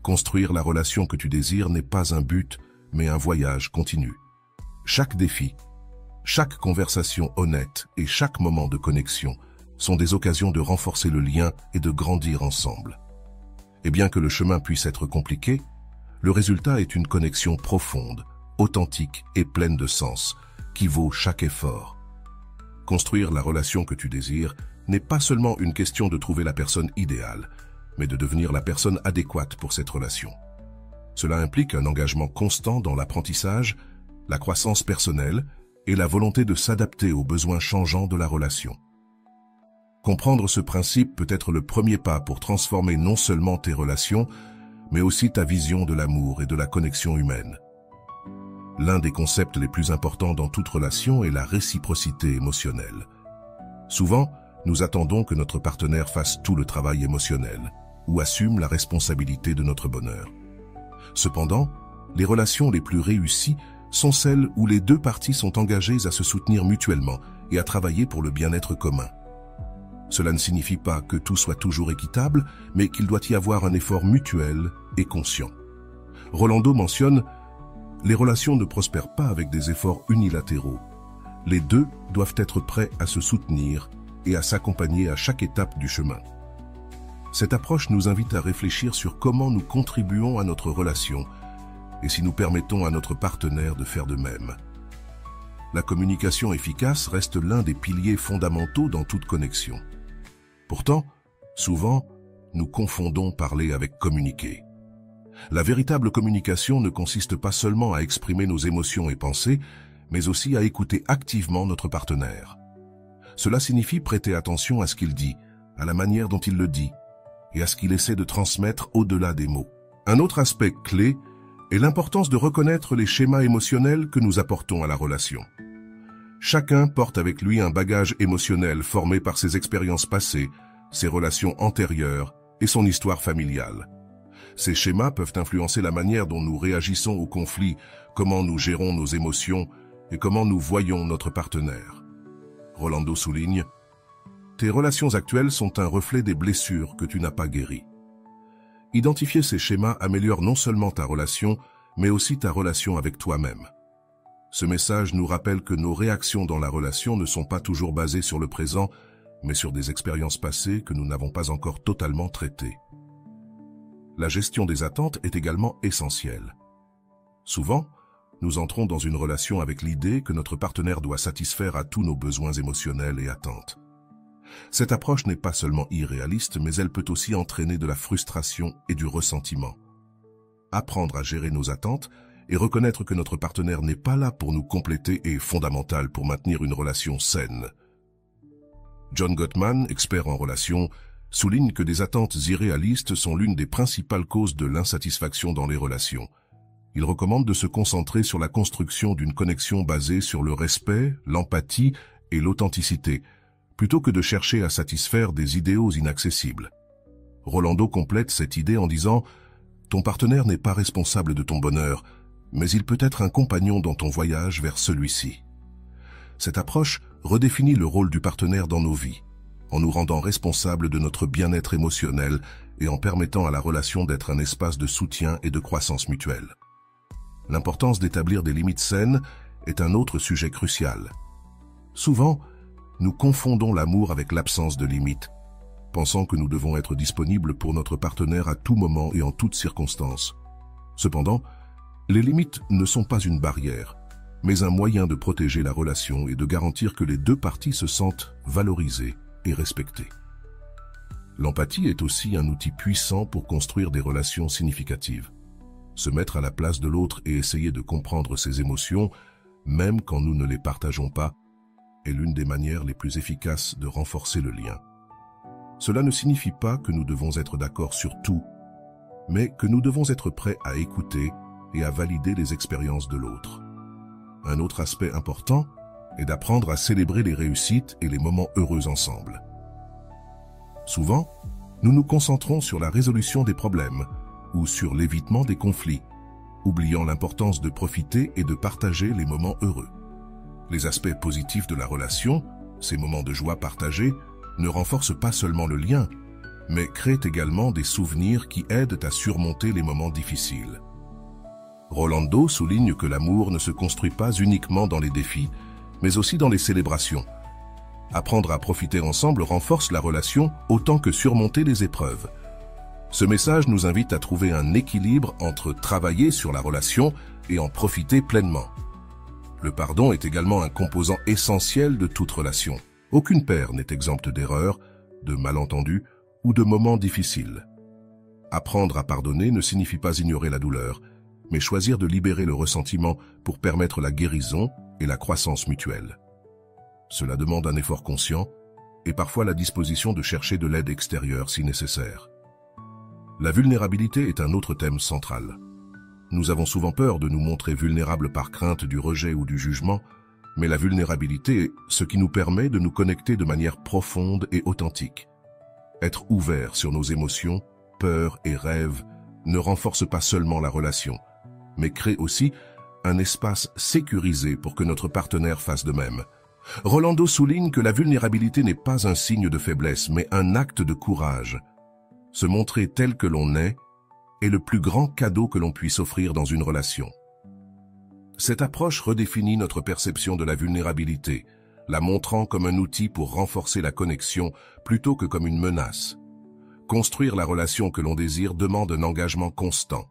Construire la relation que tu désires n'est pas un but, mais un voyage continu. Chaque défi, chaque conversation honnête et chaque moment de connexion sont des occasions de renforcer le lien et de grandir ensemble. Et bien que le chemin puisse être compliqué, le résultat est une connexion profonde, authentique et pleine de sens, qui vaut chaque effort. Construire la relation que tu désires n'est pas seulement une question de trouver la personne idéale, mais de devenir la personne adéquate pour cette relation. Cela implique un engagement constant dans l'apprentissage, la croissance personnelle et la volonté de s'adapter aux besoins changeants de la relation. Comprendre ce principe peut être le premier pas pour transformer non seulement tes relations, mais aussi ta vision de l'amour et de la connexion humaine. L'un des concepts les plus importants dans toute relation est la réciprocité émotionnelle. Souvent, nous attendons que notre partenaire fasse tout le travail émotionnel ou assume la responsabilité de notre bonheur. Cependant, les relations les plus réussies sont celles où les deux parties sont engagées à se soutenir mutuellement et à travailler pour le bien-être commun. Cela ne signifie pas que tout soit toujours équitable, mais qu'il doit y avoir un effort mutuel et conscient. Rolando mentionne « Les relations ne prospèrent pas avec des efforts unilatéraux. Les deux doivent être prêts à se soutenir et à s'accompagner à chaque étape du chemin. » Cette approche nous invite à réfléchir sur comment nous contribuons à notre relation et si nous permettons à notre partenaire de faire de même. La communication efficace reste l'un des piliers fondamentaux dans toute connexion. Pourtant, souvent, nous confondons parler avec communiquer. La véritable communication ne consiste pas seulement à exprimer nos émotions et pensées, mais aussi à écouter activement notre partenaire. Cela signifie prêter attention à ce qu'il dit, à la manière dont il le dit, et à ce qu'il essaie de transmettre au-delà des mots. Un autre aspect clé est l'importance de reconnaître les schémas émotionnels que nous apportons à la relation. Chacun porte avec lui un bagage émotionnel formé par ses expériences passées, ses relations antérieures et son histoire familiale. Ces schémas peuvent influencer la manière dont nous réagissons aux conflits, comment nous gérons nos émotions et comment nous voyons notre partenaire. Rolando souligne « Tes relations actuelles sont un reflet des blessures que tu n'as pas guéries. » Identifier ces schémas améliore non seulement ta relation, mais aussi ta relation avec toi-même. Ce message nous rappelle que nos réactions dans la relation ne sont pas toujours basées sur le présent, mais sur des expériences passées que nous n'avons pas encore totalement traitées. La gestion des attentes est également essentielle. Souvent, nous entrons dans une relation avec l'idée que notre partenaire doit satisfaire à tous nos besoins émotionnels et attentes. Cette approche n'est pas seulement irréaliste, mais elle peut aussi entraîner de la frustration et du ressentiment. Apprendre à gérer nos attentes et reconnaître que notre partenaire n'est pas là pour nous compléter est fondamental pour maintenir une relation saine. John Gottman, expert en relations, souligne que des attentes irréalistes sont l'une des principales causes de l'insatisfaction dans les relations. Il recommande de se concentrer sur la construction d'une connexion basée sur le respect, l'empathie et l'authenticité, plutôt que de chercher à satisfaire des idéaux inaccessibles. Rolando complète cette idée en disant « Ton partenaire n'est pas responsable de ton bonheur, mais il peut être un compagnon dans ton voyage vers celui-ci. » Cette approche redéfinit le rôle du partenaire dans nos vies, en nous rendant responsables de notre bien-être émotionnel et en permettant à la relation d'être un espace de soutien et de croissance mutuelle. L'importance d'établir des limites saines est un autre sujet crucial. Souvent, nous confondons l'amour avec l'absence de limites, pensant que nous devons être disponibles pour notre partenaire à tout moment et en toutes circonstances. Cependant, les limites ne sont pas une barrière, mais un moyen de protéger la relation et de garantir que les deux parties se sentent valorisées et respectées. L'empathie est aussi un outil puissant pour construire des relations significatives. Se mettre à la place de l'autre et essayer de comprendre ses émotions, même quand nous ne les partageons pas, est l'une des manières les plus efficaces de renforcer le lien. Cela ne signifie pas que nous devons être d'accord sur tout, mais que nous devons être prêts à écouter et à valider les expériences de l'autre. Un autre aspect important et d'apprendre à célébrer les réussites et les moments heureux ensemble. Souvent, nous nous concentrons sur la résolution des problèmes ou sur l'évitement des conflits, oubliant l'importance de profiter et de partager les moments heureux. Les aspects positifs de la relation, ces moments de joie partagés, ne renforcent pas seulement le lien, mais créent également des souvenirs qui aident à surmonter les moments difficiles. Rolando souligne que l'amour ne se construit pas uniquement dans les défis, mais aussi dans les célébrations. Apprendre à profiter ensemble renforce la relation autant que surmonter les épreuves. Ce message nous invite à trouver un équilibre entre travailler sur la relation et en profiter pleinement. Le pardon est également un composant essentiel de toute relation. Aucune paire n'est exempte d'erreurs, de malentendus ou de moments difficiles. Apprendre à pardonner ne signifie pas ignorer la douleur, mais choisir de libérer le ressentiment pour permettre la guérison et la croissance mutuelle. Cela demande un effort conscient et parfois la disposition de chercher de l'aide extérieure si nécessaire. La vulnérabilité est un autre thème central. Nous avons souvent peur de nous montrer vulnérables par crainte du rejet ou du jugement, mais la vulnérabilité est ce qui nous permet de nous connecter de manière profonde et authentique. Être ouvert sur nos émotions, peurs et rêves ne renforce pas seulement la relation, mais crée aussi un espace sécurisé pour que notre partenaire fasse de même. Rolando souligne que la vulnérabilité n'est pas un signe de faiblesse, mais un acte de courage. Se montrer tel que l'on est le plus grand cadeau que l'on puisse offrir dans une relation. Cette approche redéfinit notre perception de la vulnérabilité, la montrant comme un outil pour renforcer la connexion plutôt que comme une menace. Construire la relation que l'on désire demande un engagement constant.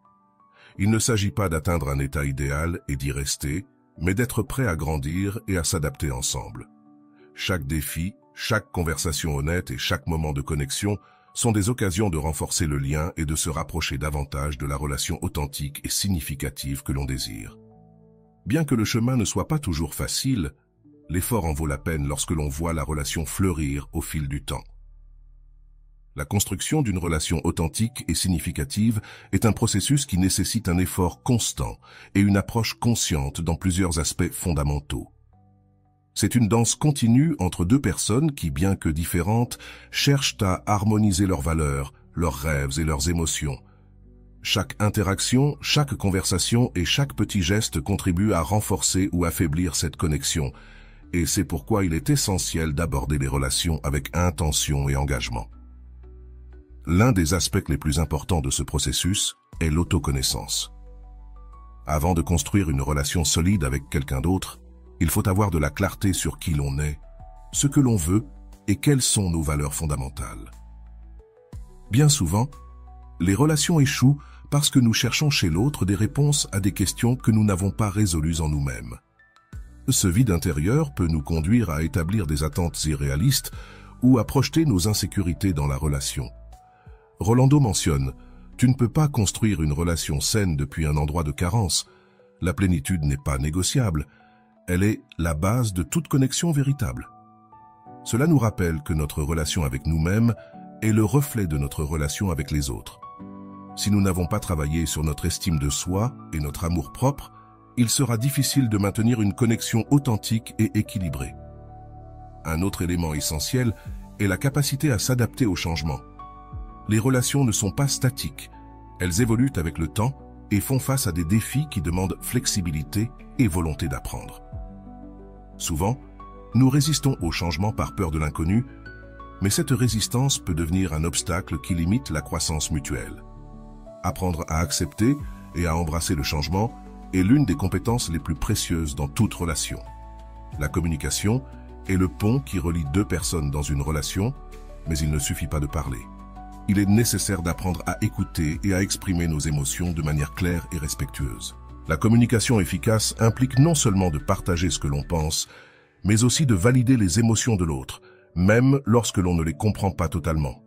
Il ne s'agit pas d'atteindre un état idéal et d'y rester, mais d'être prêt à grandir et à s'adapter ensemble. Chaque défi, chaque conversation honnête et chaque moment de connexion sont des occasions de renforcer le lien et de se rapprocher davantage de la relation authentique et significative que l'on désire. Bien que le chemin ne soit pas toujours facile, l'effort en vaut la peine lorsque l'on voit la relation fleurir au fil du temps. La construction d'une relation authentique et significative est un processus qui nécessite un effort constant et une approche consciente dans plusieurs aspects fondamentaux. C'est une danse continue entre deux personnes qui, bien que différentes, cherchent à harmoniser leurs valeurs, leurs rêves et leurs émotions. Chaque interaction, chaque conversation et chaque petit geste contribue à renforcer ou affaiblir cette connexion, et c'est pourquoi il est essentiel d'aborder les relations avec intention et engagement. L'un des aspects les plus importants de ce processus est l'autoconnaissance. Avant de construire une relation solide avec quelqu'un d'autre, il faut avoir de la clarté sur qui l'on est, ce que l'on veut et quelles sont nos valeurs fondamentales. Bien souvent, les relations échouent parce que nous cherchons chez l'autre des réponses à des questions que nous n'avons pas résolues en nous-mêmes. Ce vide intérieur peut nous conduire à établir des attentes irréalistes ou à projeter nos insécurités dans la relation. Rolando mentionne « Tu ne peux pas construire une relation saine depuis un endroit de carence. La plénitude n'est pas négociable. Elle est la base de toute connexion véritable. » Cela nous rappelle que notre relation avec nous-mêmes est le reflet de notre relation avec les autres. Si nous n'avons pas travaillé sur notre estime de soi et notre amour-propre, il sera difficile de maintenir une connexion authentique et équilibrée. Un autre élément essentiel est la capacité à s'adapter au changement. Les relations ne sont pas statiques, elles évoluent avec le temps et font face à des défis qui demandent flexibilité et volonté d'apprendre. Souvent, nous résistons au changement par peur de l'inconnu, mais cette résistance peut devenir un obstacle qui limite la croissance mutuelle. Apprendre à accepter et à embrasser le changement est l'une des compétences les plus précieuses dans toute relation. La communication est le pont qui relie deux personnes dans une relation, mais il ne suffit pas de parler. Il est nécessaire d'apprendre à écouter et à exprimer nos émotions de manière claire et respectueuse. La communication efficace implique non seulement de partager ce que l'on pense, mais aussi de valider les émotions de l'autre, même lorsque l'on ne les comprend pas totalement.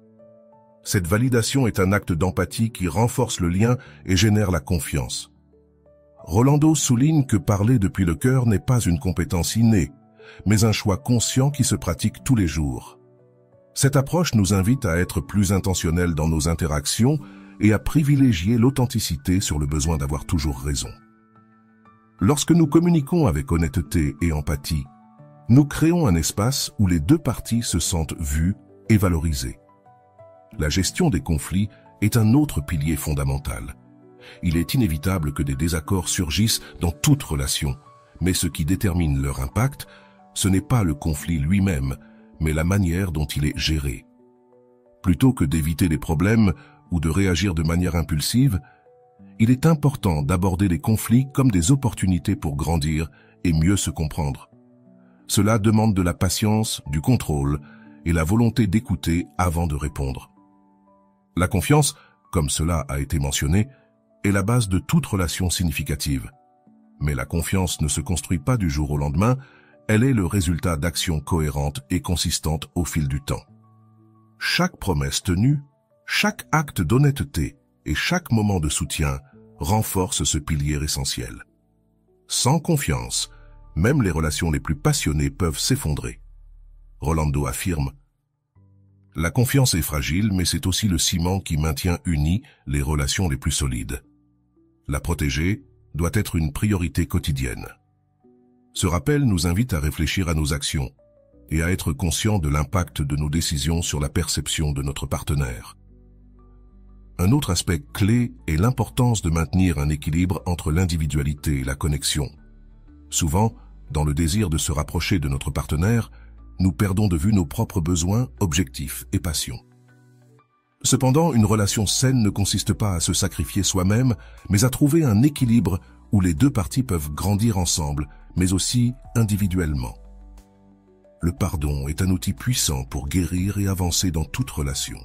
Cette validation est un acte d'empathie qui renforce le lien et génère la confiance. Rolando souligne que parler depuis le cœur n'est pas une compétence innée, mais un choix conscient qui se pratique tous les jours. Cette approche nous invite à être plus intentionnels dans nos interactions et à privilégier l'authenticité sur le besoin d'avoir toujours raison. Lorsque nous communiquons avec honnêteté et empathie, Nous créons un espace où les deux parties se sentent vues et valorisées. La gestion des conflits est un autre pilier fondamental. Il est inévitable que des désaccords surgissent dans toute relation, mais ce qui détermine leur impact, ce n'est pas le conflit lui-même, mais la manière dont il est géré. Plutôt que d'éviter les problèmes ou de réagir de manière impulsive, il est important d'aborder les conflits comme des opportunités pour grandir et mieux se comprendre. Cela demande de la patience, du contrôle et la volonté d'écouter avant de répondre. La confiance, comme cela a été mentionné, est la base de toute relation significative. Mais la confiance ne se construit pas du jour au lendemain, elle est le résultat d'actions cohérentes et consistantes au fil du temps. Chaque promesse tenue, chaque acte d'honnêteté et chaque moment de soutien renforce ce pilier essentiel. Sans confiance, même les relations les plus passionnées peuvent s'effondrer. Rolando affirme: la confiance est fragile, mais c'est aussi le ciment qui maintient unies les relations les plus solides. La protéger doit être une priorité quotidienne. Ce rappel nous invite à réfléchir à nos actions et à être conscients de l'impact de nos décisions sur la perception de notre partenaire. Un autre aspect clé est l'importance de maintenir un équilibre entre l'individualité et la connexion. Souvent, dans le désir de se rapprocher de notre partenaire, nous perdons de vue nos propres besoins, objectifs et passions. Cependant, une relation saine ne consiste pas à se sacrifier soi-même, mais à trouver un équilibre où les deux parties peuvent grandir ensemble, mais aussi individuellement. Le pardon est un outil puissant pour guérir et avancer dans toute relation.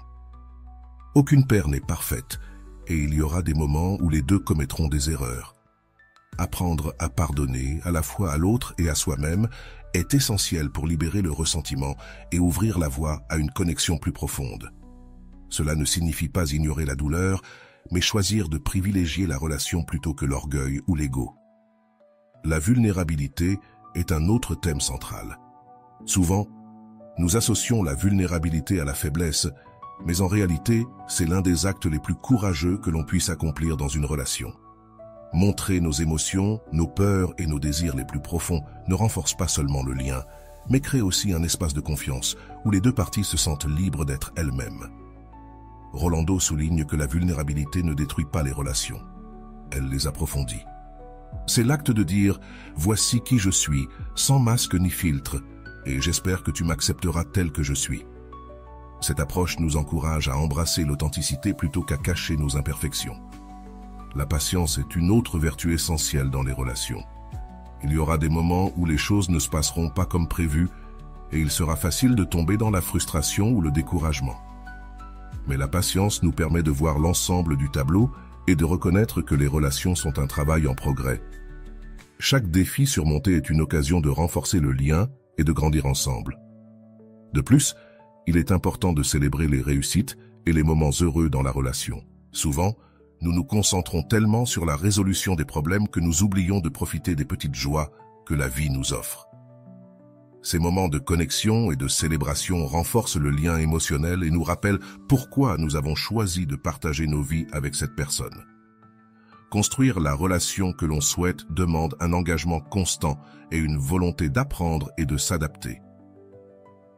Aucune paire n'est parfaite, et il y aura des moments où les deux commettront des erreurs. Apprendre à pardonner à la fois à l'autre et à soi-même est essentiel pour libérer le ressentiment et ouvrir la voie à une connexion plus profonde. Cela ne signifie pas ignorer la douleur, mais choisir de privilégier la relation plutôt que l'orgueil ou l'ego. La vulnérabilité est un autre thème central. Souvent, nous associons la vulnérabilité à la faiblesse, mais en réalité, c'est l'un des actes les plus courageux que l'on puisse accomplir dans une relation. Montrer nos émotions, nos peurs et nos désirs les plus profonds ne renforce pas seulement le lien, mais crée aussi un espace de confiance où les deux parties se sentent libres d'être elles-mêmes. Rolando souligne que la vulnérabilité ne détruit pas les relations, elle les approfondit. C'est l'acte de dire « Voici qui je suis, sans masque ni filtre, et j'espère que tu m'accepteras tel que je suis ». Cette approche nous encourage à embrasser l'authenticité plutôt qu'à cacher nos imperfections. La patience est une autre vertu essentielle dans les relations. Il y aura des moments où les choses ne se passeront pas comme prévu et il sera facile de tomber dans la frustration ou le découragement. Mais la patience nous permet de voir l'ensemble du tableau et de reconnaître que les relations sont un travail en progrès. Chaque défi surmonté est une occasion de renforcer le lien et de grandir ensemble. De plus, il est important de célébrer les réussites et les moments heureux dans la relation. Souvent, nous nous concentrons tellement sur la résolution des problèmes que nous oublions de profiter des petites joies que la vie nous offre. Ces moments de connexion et de célébration renforcent le lien émotionnel et nous rappellent pourquoi nous avons choisi de partager nos vies avec cette personne. Construire la relation que l'on souhaite demande un engagement constant et une volonté d'apprendre et de s'adapter.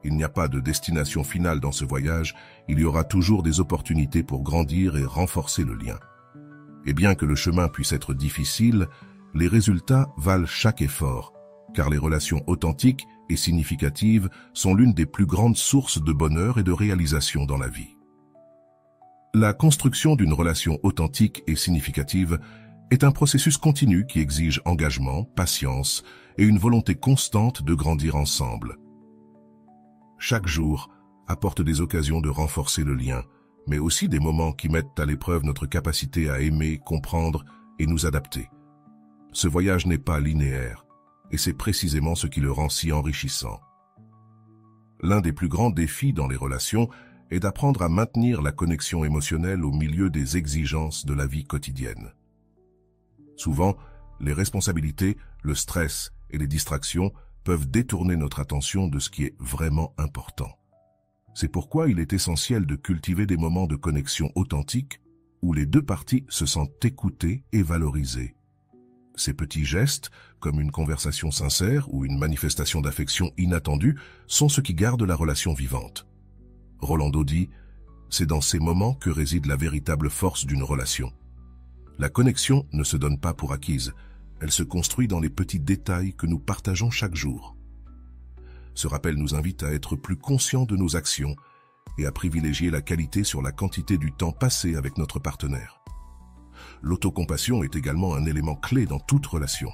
Il n'y a pas de destination finale dans ce voyage, il y aura toujours des opportunités pour grandir et renforcer le lien. Et bien que le chemin puisse être difficile, les résultats valent chaque effort, car les relations authentiques et significatives sont l'une des plus grandes sources de bonheur et de réalisation dans la vie. La construction d'une relation authentique et significative est un processus continu qui exige engagement, patience et une volonté constante de grandir ensemble. Chaque jour apporte des occasions de renforcer le lien, mais aussi des moments qui mettent à l'épreuve notre capacité à aimer, comprendre et nous adapter. Ce voyage n'est pas linéaire, et c'est précisément ce qui le rend si enrichissant. L'un des plus grands défis dans les relations est d'apprendre à maintenir la connexion émotionnelle au milieu des exigences de la vie quotidienne. Souvent, les responsabilités, le stress et les distractions peuvent détourner notre attention de ce qui est vraiment important. C'est pourquoi il est essentiel de cultiver des moments de connexion authentique où les deux parties se sentent écoutées et valorisées. Ces petits gestes, comme une conversation sincère ou une manifestation d'affection inattendue, sont ce qui garde la relation vivante. Rolando dit, c'est dans ces moments que réside la véritable force d'une relation. La connexion ne se donne pas pour acquise, elle se construit dans les petits détails que nous partageons chaque jour. Ce rappel nous invite à être plus conscients de nos actions et à privilégier la qualité sur la quantité du temps passé avec notre partenaire. L'autocompassion est également un élément clé dans toute relation.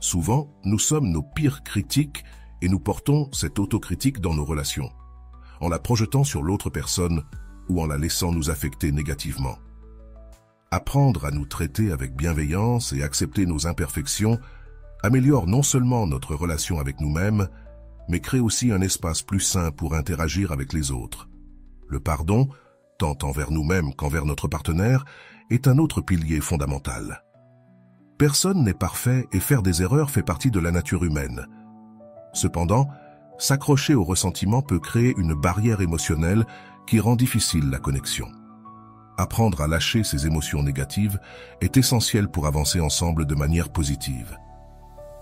Souvent, nous sommes nos pires critiques et nous portons cette autocritique dans nos relations, en la projetant sur l'autre personne ou en la laissant nous affecter négativement. Apprendre à nous traiter avec bienveillance et accepter nos imperfections améliore non seulement notre relation avec nous-mêmes, mais crée aussi un espace plus sain pour interagir avec les autres. Le pardon, tant envers nous-mêmes qu'envers notre partenaire, est un autre pilier fondamental. Personne n'est parfait et faire des erreurs fait partie de la nature humaine. Cependant, s'accrocher au ressentiment peut créer une barrière émotionnelle qui rend difficile la connexion. Apprendre à lâcher ces émotions négatives est essentiel pour avancer ensemble de manière positive.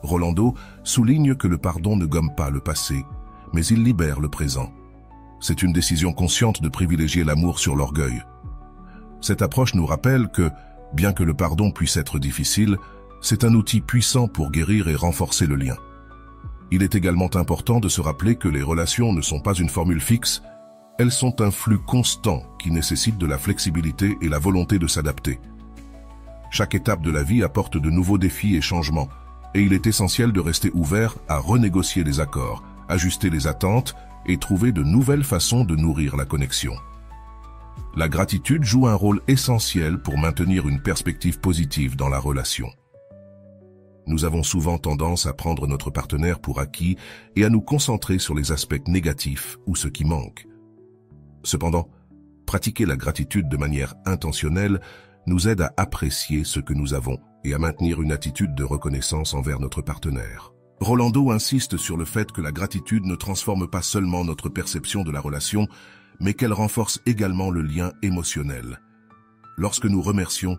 Rolando souligne que le pardon ne gomme pas le passé, mais il libère le présent. C'est une décision consciente de privilégier l'amour sur l'orgueil. Cette approche nous rappelle que, bien que le pardon puisse être difficile, c'est un outil puissant pour guérir et renforcer le lien. Il est également important de se rappeler que les relations ne sont pas une formule fixe, elles sont un flux constant qui nécessite de la flexibilité et la volonté de s'adapter. Chaque étape de la vie apporte de nouveaux défis et changements, et il est essentiel de rester ouvert à renégocier les accords, ajuster les attentes et trouver de nouvelles façons de nourrir la connexion. La gratitude joue un rôle essentiel pour maintenir une perspective positive dans la relation. Nous avons souvent tendance à prendre notre partenaire pour acquis et à nous concentrer sur les aspects négatifs ou ce qui manque. Cependant, pratiquer la gratitude de manière intentionnelle nous aide à apprécier ce que nous avons et à maintenir une attitude de reconnaissance envers notre partenaire. Rolando insiste sur le fait que la gratitude ne transforme pas seulement notre perception de la relation, mais qu'elle renforce également le lien émotionnel. Lorsque nous remercions,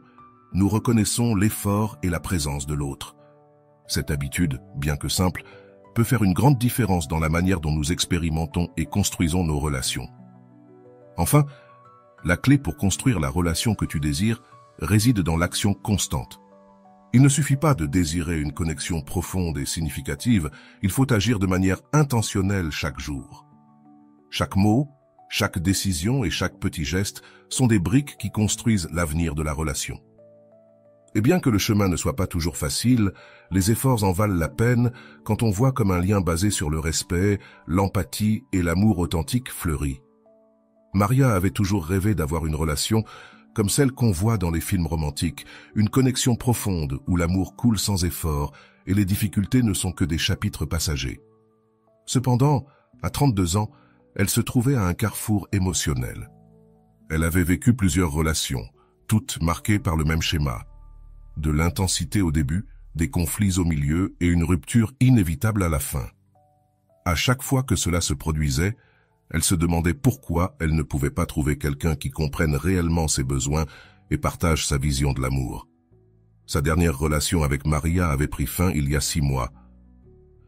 nous reconnaissons l'effort et la présence de l'autre. Cette habitude, bien que simple, peut faire une grande différence dans la manière dont nous expérimentons et construisons nos relations. Enfin, la clé pour construire la relation que tu désires réside dans l'action constante. Il ne suffit pas de désirer une connexion profonde et significative, il faut agir de manière intentionnelle chaque jour. Chaque mot, chaque décision et chaque petit geste sont des briques qui construisent l'avenir de la relation. Et bien que le chemin ne soit pas toujours facile, les efforts en valent la peine quand on voit comme un lien basé sur le respect, l'empathie et l'amour authentique fleurit. Maria avait toujours rêvé d'avoir une relation comme celle qu'on voit dans les films romantiques, une connexion profonde où l'amour coule sans effort et les difficultés ne sont que des chapitres passagers. Cependant, à 32 ans, elle se trouvait à un carrefour émotionnel. Elle avait vécu plusieurs relations, toutes marquées par le même schéma. De l'intensité au début, des conflits au milieu et une rupture inévitable à la fin. À chaque fois que cela se produisait, elle se demandait pourquoi elle ne pouvait pas trouver quelqu'un qui comprenne réellement ses besoins et partage sa vision de l'amour. Sa dernière relation avec Maria avait pris fin il y a 6 mois.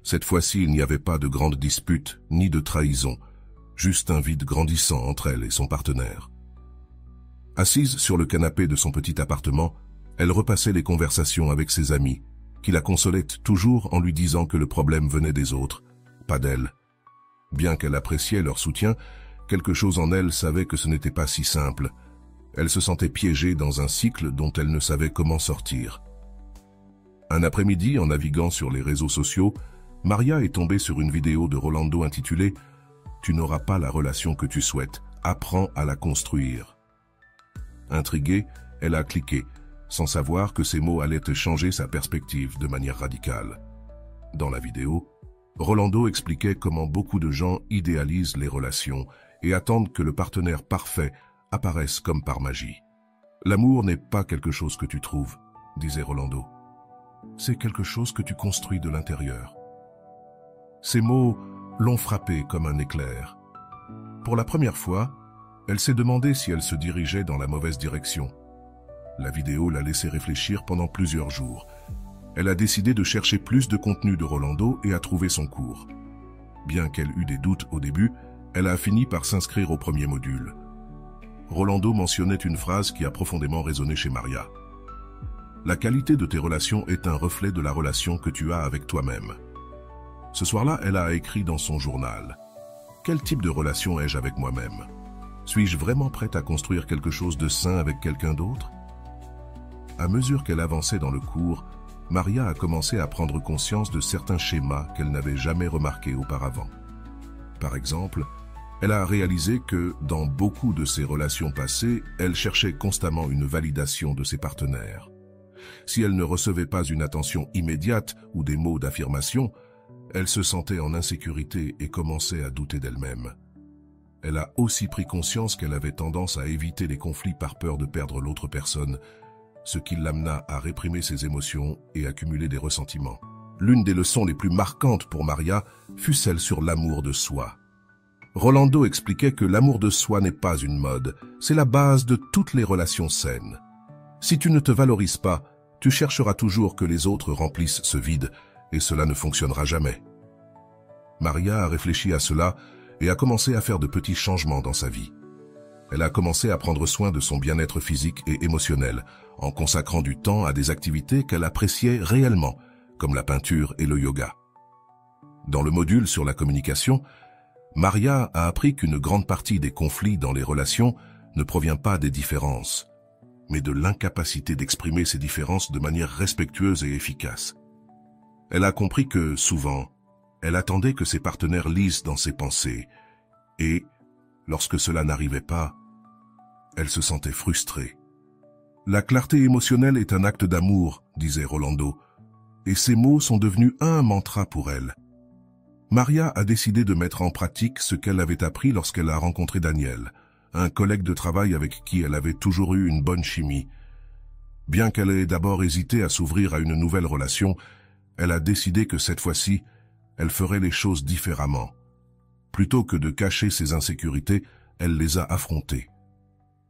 Cette fois-ci, il n'y avait pas de grande dispute ni de trahison, juste un vide grandissant entre elle et son partenaire. Assise sur le canapé de son petit appartement, elle repassait les conversations avec ses amis, qui la consolaient toujours en lui disant que le problème venait des autres, pas d'elle. Bien qu'elle appréciait leur soutien, quelque chose en elle savait que ce n'était pas si simple. Elle se sentait piégée dans un cycle dont elle ne savait comment sortir. Un après-midi, en naviguant sur les réseaux sociaux, Maria est tombée sur une vidéo de Rolando intitulée « Tu n'auras pas la relation que tu souhaites, apprends à la construire ». Intriguée, elle a cliqué, sans savoir que ces mots allaient changer sa perspective de manière radicale. Dans la vidéo, Rolando expliquait comment beaucoup de gens idéalisent les relations et attendent que le partenaire parfait apparaisse comme par magie. L'amour n'est pas quelque chose que tu trouves, disait Rolando. C'est quelque chose que tu construis de l'intérieur. Ces mots l'ont frappée comme un éclair. Pour la première fois, elle s'est demandé si elle se dirigeait dans la mauvaise direction. La vidéo l'a laissé réfléchir pendant plusieurs jours. Elle a décidé de chercher plus de contenu de Rolando et a trouvé son cours. Bien qu'elle eût des doutes au début, elle a fini par s'inscrire au premier module. Rolando mentionnait une phrase qui a profondément résonné chez Maria. La qualité de tes relations est un reflet de la relation que tu as avec toi-même. Ce soir-là, elle a écrit dans son journal. Quel type de relation ai-je avec moi-même? Suis-je vraiment prête à construire quelque chose de sain avec quelqu'un d'autre? À mesure qu'elle avançait dans le cours, Maria a commencé à prendre conscience de certains schémas qu'elle n'avait jamais remarqués auparavant. Par exemple, elle a réalisé que, dans beaucoup de ses relations passées, elle cherchait constamment une validation de ses partenaires. Si elle ne recevait pas une attention immédiate ou des mots d'affirmation, elle se sentait en insécurité et commençait à douter d'elle-même. Elle a aussi pris conscience qu'elle avait tendance à éviter les conflits par peur de perdre l'autre personne, ce qui l'amena à réprimer ses émotions et accumuler des ressentiments. L'une des leçons les plus marquantes pour Maria fut celle sur l'amour de soi. Rolando expliquait que l'amour de soi n'est pas une mode, c'est la base de toutes les relations saines. Si tu ne te valorises pas, tu chercheras toujours que les autres remplissent ce vide, et cela ne fonctionnera jamais. Maria a réfléchi à cela et a commencé à faire de petits changements dans sa vie. Elle a commencé à prendre soin de son bien-être physique et émotionnel, en consacrant du temps à des activités qu'elle appréciait réellement, comme la peinture et le yoga. Dans le module sur la communication, Maria a appris qu'une grande partie des conflits dans les relations ne provient pas des différences, mais de l'incapacité d'exprimer ces différences de manière respectueuse et efficace. Elle a compris que, souvent, elle attendait que ses partenaires lisent dans ses pensées, et, lorsque cela n'arrivait pas, elle se sentait frustrée. La clarté émotionnelle est un acte d'amour, disait Rolando, et ces mots sont devenus un mantra pour elle. Maria a décidé de mettre en pratique ce qu'elle avait appris lorsqu'elle a rencontré Daniel, un collègue de travail avec qui elle avait toujours eu une bonne chimie. Bien qu'elle ait d'abord hésité à s'ouvrir à une nouvelle relation, elle a décidé que cette fois-ci, elle ferait les choses différemment. Plutôt que de cacher ses insécurités, elle les a affrontées.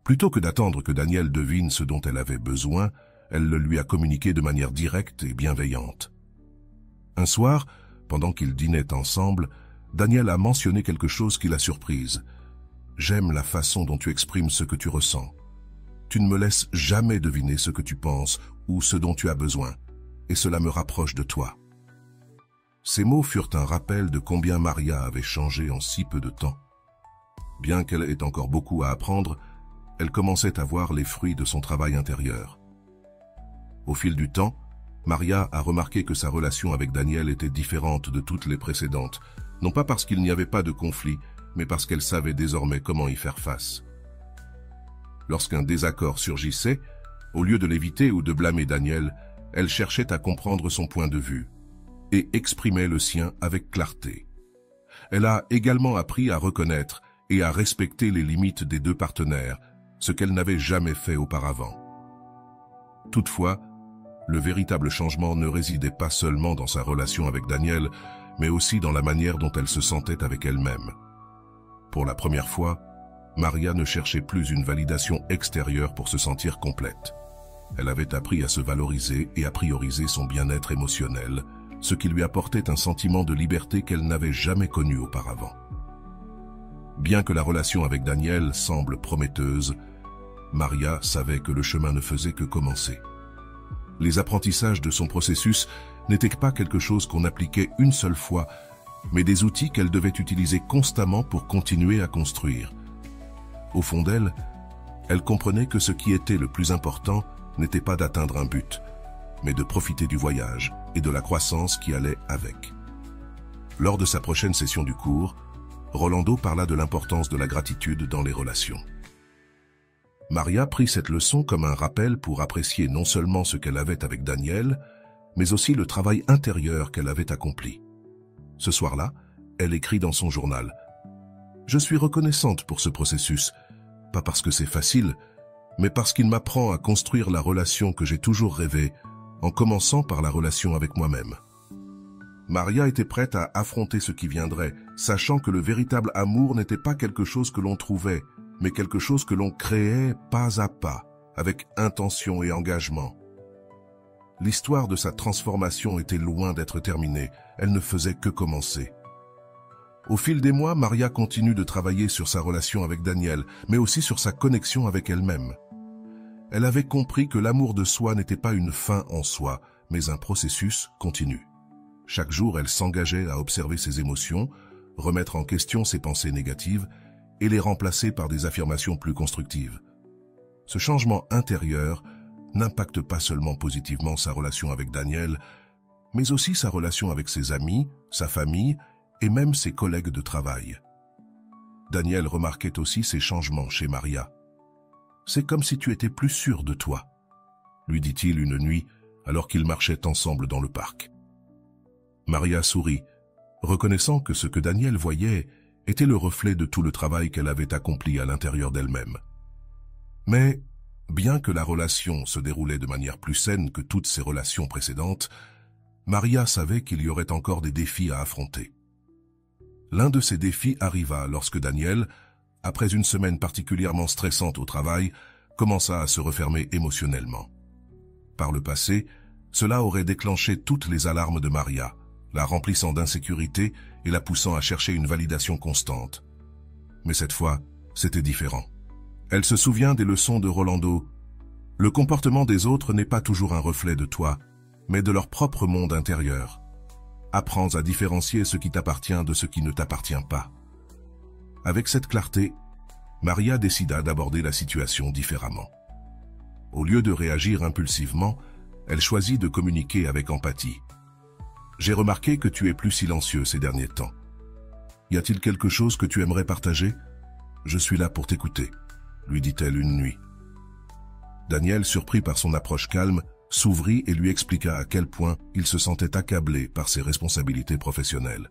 Plutôt que d'attendre que Daniel devine ce dont elle avait besoin, elle le lui a communiqué de manière directe et bienveillante. Un soir, pendant qu'ils dînaient ensemble, Daniel a mentionné quelque chose qui l'a surprise. « J'aime la façon dont tu exprimes ce que tu ressens. Tu ne me laisses jamais deviner ce que tu penses ou ce dont tu as besoin, et cela me rapproche de toi. » Ces mots furent un rappel de combien Maria avait changé en si peu de temps. Bien qu'elle ait encore beaucoup à apprendre, elle commençait à voir les fruits de son travail intérieur. Au fil du temps, Maria a remarqué que sa relation avec Daniel était différente de toutes les précédentes, non pas parce qu'il n'y avait pas de conflit, mais parce qu'elle savait désormais comment y faire face. Lorsqu'un désaccord surgissait, au lieu de l'éviter ou de blâmer Daniel, elle cherchait à comprendre son point de vue et exprimait le sien avec clarté. Elle a également appris à reconnaître et à respecter les limites des deux partenaires, ce qu'elle n'avait jamais fait auparavant. Toutefois, le véritable changement ne résidait pas seulement dans sa relation avec Daniel, mais aussi dans la manière dont elle se sentait avec elle-même. Pour la première fois, Maria ne cherchait plus une validation extérieure pour se sentir complète. Elle avait appris à se valoriser et à prioriser son bien-être émotionnel, ce qui lui apportait un sentiment de liberté qu'elle n'avait jamais connu auparavant. Bien que la relation avec Daniel semble prometteuse, Maria savait que le chemin ne faisait que commencer. Les apprentissages de son processus n'étaient pas quelque chose qu'on appliquait une seule fois, mais des outils qu'elle devait utiliser constamment pour continuer à construire. Au fond d'elle, elle comprenait que ce qui était le plus important n'était pas d'atteindre un but, mais de profiter du voyage et de la croissance qui allait avec. Lors de sa prochaine session du cours, Rolando parla de l'importance de la gratitude dans les relations. Maria prit cette leçon comme un rappel pour apprécier non seulement ce qu'elle avait avec Daniel, mais aussi le travail intérieur qu'elle avait accompli. Ce soir-là, elle écrit dans son journal « Je suis reconnaissante pour ce processus, pas parce que c'est facile, mais parce qu'il m'apprend à construire la relation que j'ai toujours rêvée, en commençant par la relation avec moi-même. » Maria était prête à affronter ce qui viendrait, sachant que le véritable amour n'était pas quelque chose que l'on trouvait, mais quelque chose que l'on créait pas à pas, avec intention et engagement. L'histoire de sa transformation était loin d'être terminée, elle ne faisait que commencer. Au fil des mois, Maria continue de travailler sur sa relation avec Daniel, mais aussi sur sa connexion avec elle-même. Elle avait compris que l'amour de soi n'était pas une fin en soi, mais un processus continu. Chaque jour, elle s'engageait à observer ses émotions, remettre en question ses pensées négatives et les remplacer par des affirmations plus constructives. Ce changement intérieur n'impacte pas seulement positivement sa relation avec Daniel, mais aussi sa relation avec ses amis, sa famille et même ses collègues de travail. Daniel remarquait aussi ces changements chez Maria. « C'est comme si tu étais plus sûr de toi », lui dit-il une nuit alors qu'ils marchaient ensemble dans le parc. Maria sourit, reconnaissant que ce que Daniel voyait était le reflet de tout le travail qu'elle avait accompli à l'intérieur d'elle-même. Mais, bien que la relation se déroulait de manière plus saine que toutes ses relations précédentes, Maria savait qu'il y aurait encore des défis à affronter. L'un de ces défis arriva lorsque Daniel, après une semaine particulièrement stressante au travail, commença à se refermer émotionnellement. Par le passé, cela aurait déclenché toutes les alarmes de Maria, la remplissant d'insécurité et la poussant à chercher une validation constante. Mais cette fois, c'était différent. Elle se souvient des leçons de Rolando. Le comportement des autres n'est pas toujours un reflet de toi, mais de leur propre monde intérieur. Apprends à différencier ce qui t'appartient de ce qui ne t'appartient pas. Avec cette clarté, Maria décida d'aborder la situation différemment. Au lieu de réagir impulsivement, elle choisit de communiquer avec empathie. « J'ai remarqué que tu es plus silencieux ces derniers temps. Y a-t-il quelque chose que tu aimerais partager ? Je suis là pour t'écouter, » lui dit-elle une nuit. Daniel, surpris par son approche calme, s'ouvrit et lui expliqua à quel point il se sentait accablé par ses responsabilités professionnelles.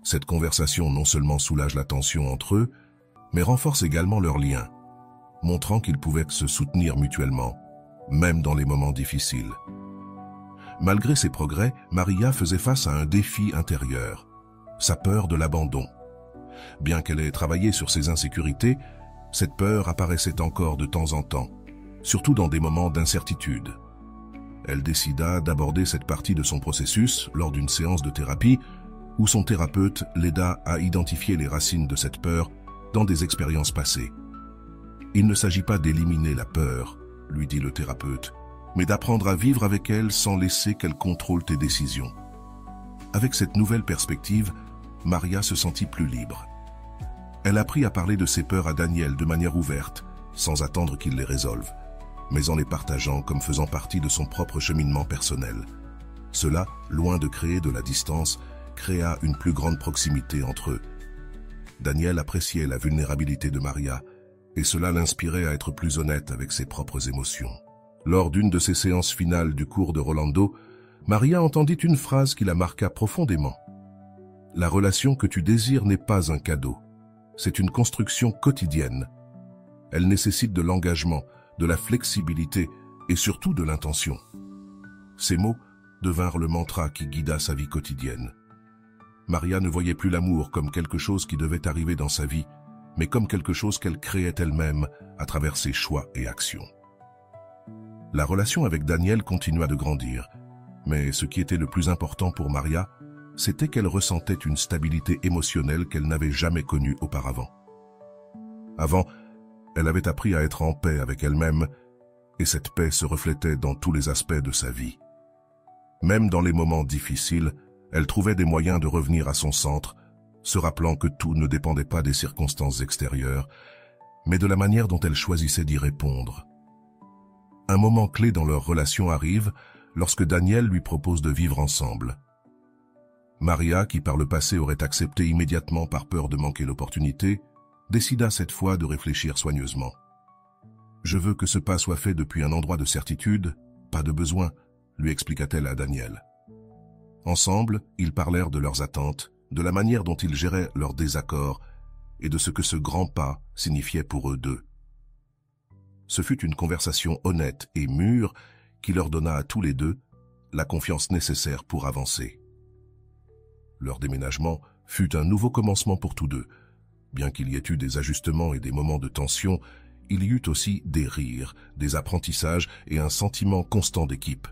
Cette conversation non seulement soulage la tension entre eux, mais renforce également leur lien, montrant qu'ils pouvaient se soutenir mutuellement, même dans les moments difficiles. Malgré ses progrès, Maria faisait face à un défi intérieur, sa peur de l'abandon. Bien qu'elle ait travaillé sur ses insécurités, cette peur apparaissait encore de temps en temps, surtout dans des moments d'incertitude. Elle décida d'aborder cette partie de son processus lors d'une séance de thérapie où son thérapeute l'aida à identifier les racines de cette peur dans des expériences passées. « Il ne s'agit pas d'éliminer la peur, » lui dit le thérapeute, mais d'apprendre à vivre avec elle sans laisser qu'elle contrôle tes décisions. Avec cette nouvelle perspective, Maria se sentit plus libre. Elle apprit à parler de ses peurs à Daniel de manière ouverte, sans attendre qu'il les résolve, mais en les partageant comme faisant partie de son propre cheminement personnel. Cela, loin de créer de la distance, créa une plus grande proximité entre eux. Daniel appréciait la vulnérabilité de Maria, et cela l'inspirait à être plus honnête avec ses propres émotions. Lors d'une de ses séances finales du cours de Rolando, Maria entendit une phrase qui la marqua profondément. « La relation que tu désires n'est pas un cadeau. C'est une construction quotidienne. Elle nécessite de l'engagement, de la flexibilité et surtout de l'intention. » Ces mots devinrent le mantra qui guida sa vie quotidienne. Maria ne voyait plus l'amour comme quelque chose qui devait arriver dans sa vie, mais comme quelque chose qu'elle créait elle-même à travers ses choix et actions. La relation avec Daniel continua de grandir, mais ce qui était le plus important pour Maria, c'était qu'elle ressentait une stabilité émotionnelle qu'elle n'avait jamais connue auparavant. Avant, elle avait appris à être en paix avec elle-même, et cette paix se reflétait dans tous les aspects de sa vie. Même dans les moments difficiles, elle trouvait des moyens de revenir à son centre, se rappelant que tout ne dépendait pas des circonstances extérieures, mais de la manière dont elle choisissait d'y répondre. Un moment clé dans leur relation arrive lorsque Daniel lui propose de vivre ensemble. Maria, qui par le passé aurait accepté immédiatement par peur de manquer l'opportunité, décida cette fois de réfléchir soigneusement. « Je veux que ce pas soit fait depuis un endroit de certitude, pas de besoin », lui expliqua-t-elle à Daniel. Ensemble, ils parlèrent de leurs attentes, de la manière dont ils géraient leurs désaccords et de ce que ce grand pas signifiait pour eux deux. Ce fut une conversation honnête et mûre qui leur donna à tous les deux la confiance nécessaire pour avancer. Leur déménagement fut un nouveau commencement pour tous deux. Bien qu'il y ait eu des ajustements et des moments de tension, il y eut aussi des rires, des apprentissages et un sentiment constant d'équipe.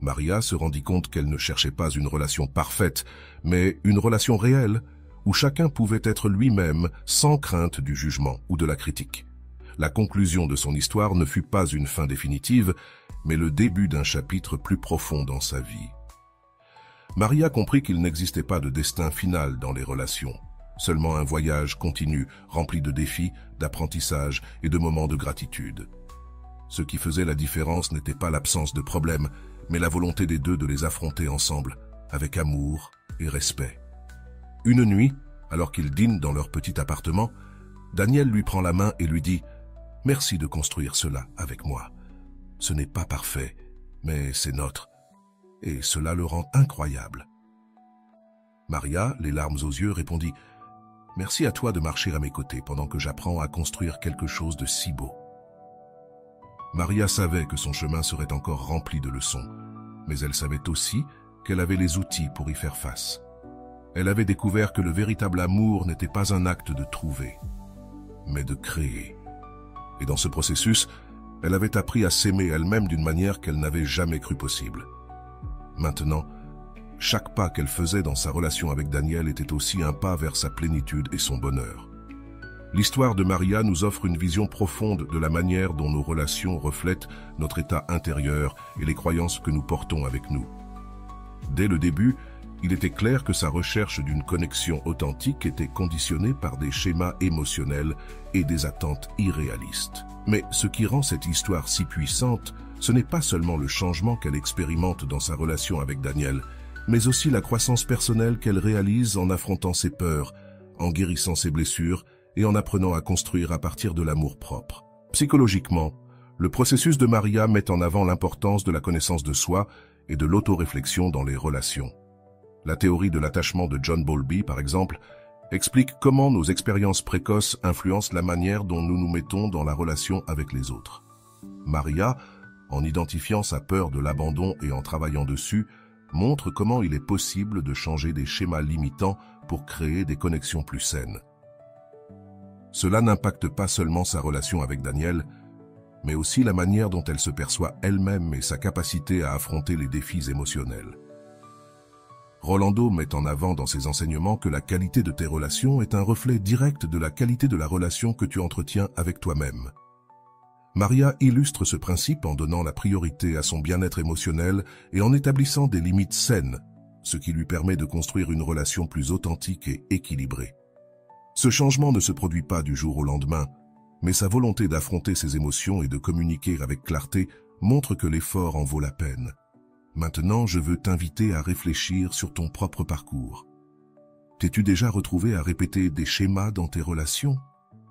Maria se rendit compte qu'elle ne cherchait pas une relation parfaite, mais une relation réelle, où chacun pouvait être lui-même sans crainte du jugement ou de la critique. La conclusion de son histoire ne fut pas une fin définitive, mais le début d'un chapitre plus profond dans sa vie. Maria comprit qu'il n'existait pas de destin final dans les relations, seulement un voyage continu, rempli de défis, d'apprentissages et de moments de gratitude. Ce qui faisait la différence n'était pas l'absence de problèmes, mais la volonté des deux de les affronter ensemble, avec amour et respect. Une nuit, alors qu'ils dînent dans leur petit appartement, Daniel lui prend la main et lui dit « Merci de construire cela avec moi. Ce n'est pas parfait, mais c'est notre. Et cela le rend incroyable. » Maria, les larmes aux yeux, répondit « Merci à toi de marcher à mes côtés pendant que j'apprends à construire quelque chose de si beau. » Maria savait que son chemin serait encore rempli de leçons, mais elle savait aussi qu'elle avait les outils pour y faire face. Elle avait découvert que le véritable amour n'était pas un acte de trouver, mais de créer. Et dans ce processus, elle avait appris à s'aimer elle-même d'une manière qu'elle n'avait jamais cru possible. Maintenant, chaque pas qu'elle faisait dans sa relation avec Daniel était aussi un pas vers sa plénitude et son bonheur. L'histoire de Maria nous offre une vision profonde de la manière dont nos relations reflètent notre état intérieur et les croyances que nous portons avec nous. Dès le début, il était clair que sa recherche d'une connexion authentique était conditionnée par des schémas émotionnels et des attentes irréalistes. Mais ce qui rend cette histoire si puissante, ce n'est pas seulement le changement qu'elle expérimente dans sa relation avec Daniel, mais aussi la croissance personnelle qu'elle réalise en affrontant ses peurs, en guérissant ses blessures et en apprenant à construire à partir de l'amour-propre. Psychologiquement, le processus de Maria met en avant l'importance de la connaissance de soi et de l'autoréflexion dans les relations. La théorie de l'attachement de John Bowlby, par exemple, explique comment nos expériences précoces influencent la manière dont nous nous mettons dans la relation avec les autres. Maria, en identifiant sa peur de l'abandon et en travaillant dessus, montre comment il est possible de changer des schémas limitants pour créer des connexions plus saines. Cela n'impacte pas seulement sa relation avec Daniel, mais aussi la manière dont elle se perçoit elle-même et sa capacité à affronter les défis émotionnels. Rolando met en avant dans ses enseignements que la qualité de tes relations est un reflet direct de la qualité de la relation que tu entretiens avec toi-même. Maria illustre ce principe en donnant la priorité à son bien-être émotionnel et en établissant des limites saines, ce qui lui permet de construire une relation plus authentique et équilibrée. Ce changement ne se produit pas du jour au lendemain, mais sa volonté d'affronter ses émotions et de communiquer avec clarté montre que l'effort en vaut la peine. Maintenant, je veux t'inviter à réfléchir sur ton propre parcours. T'es-tu déjà retrouvé à répéter des schémas dans tes relations?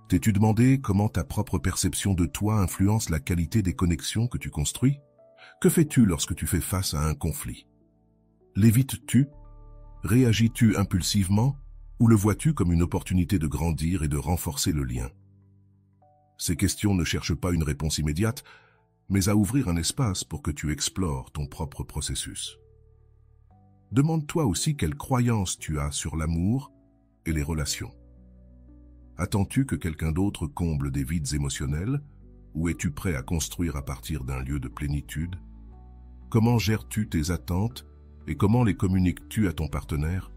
T'es-tu demandé comment ta propre perception de toi influence la qualité des connexions que tu construis? Que fais-tu lorsque tu fais face à un conflit? L'évites-tu? Réagis-tu impulsivement? Ou le vois-tu comme une opportunité de grandir et de renforcer le lien? Ces questions ne cherchent pas une réponse immédiate, mais à ouvrir un espace pour que tu explores ton propre processus. Demande-toi aussi quelles croyances tu as sur l'amour et les relations. Attends-tu que quelqu'un d'autre comble des vides émotionnels, ou es-tu prêt à construire à partir d'un lieu de plénitude? Comment gères-tu tes attentes et comment les communiques-tu à ton partenaire?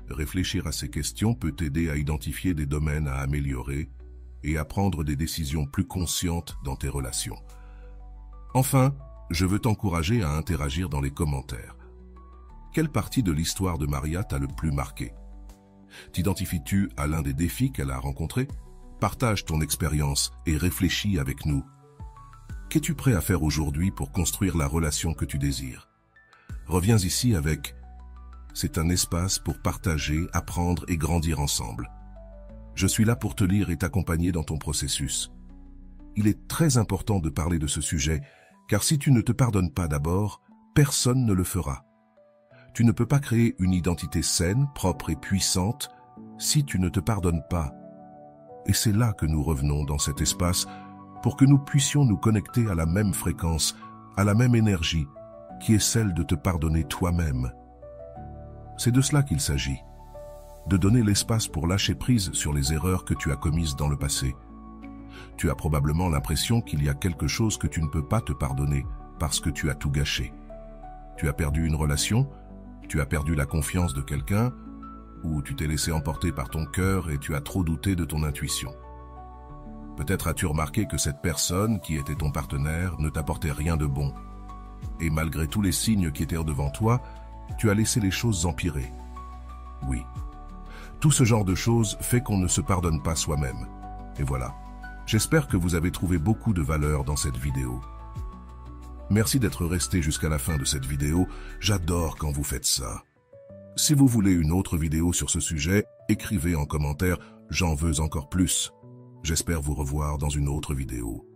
Réfléchir à ces questions peut t'aider à identifier des domaines à améliorer et à prendre des décisions plus conscientes dans tes relations. Enfin, je veux t'encourager à interagir dans les commentaires. Quelle partie de l'histoire de Maria t'a le plus marqué? T'identifies-tu à l'un des défis qu'elle a rencontrés? Partage ton expérience et réfléchis avec nous. Qu'es-tu prêt à faire aujourd'hui pour construire la relation que tu désires? Reviens ici avec « C'est un espace pour partager, apprendre et grandir ensemble. Je suis là pour te lire et t'accompagner dans ton processus. » Il est très important de parler de ce sujet, car si tu ne te pardonnes pas d'abord, personne ne le fera. Tu ne peux pas créer une identité saine, propre et puissante si tu ne te pardonnes pas. Et c'est là que nous revenons dans cet espace pour que nous puissions nous connecter à la même fréquence, à la même énergie, qui est celle de te pardonner toi-même. C'est de cela qu'il s'agit, de donner l'espace pour lâcher prise sur les erreurs que tu as commises dans le passé. Tu as probablement l'impression qu'il y a quelque chose que tu ne peux pas te pardonner parce que tu as tout gâché. Tu as perdu une relation, tu as perdu la confiance de quelqu'un, ou tu t'es laissé emporter par ton cœur et tu as trop douté de ton intuition. Peut-être as-tu remarqué que cette personne, qui était ton partenaire, ne t'apportait rien de bon. Et malgré tous les signes qui étaient devant toi, tu as laissé les choses empirer. Oui. Tout ce genre de choses fait qu'on ne se pardonne pas soi-même. Et voilà. J'espère que vous avez trouvé beaucoup de valeur dans cette vidéo. Merci d'être resté jusqu'à la fin de cette vidéo. J'adore quand vous faites ça. Si vous voulez une autre vidéo sur ce sujet, écrivez en commentaire « J'en veux encore plus ». J'espère vous revoir dans une autre vidéo.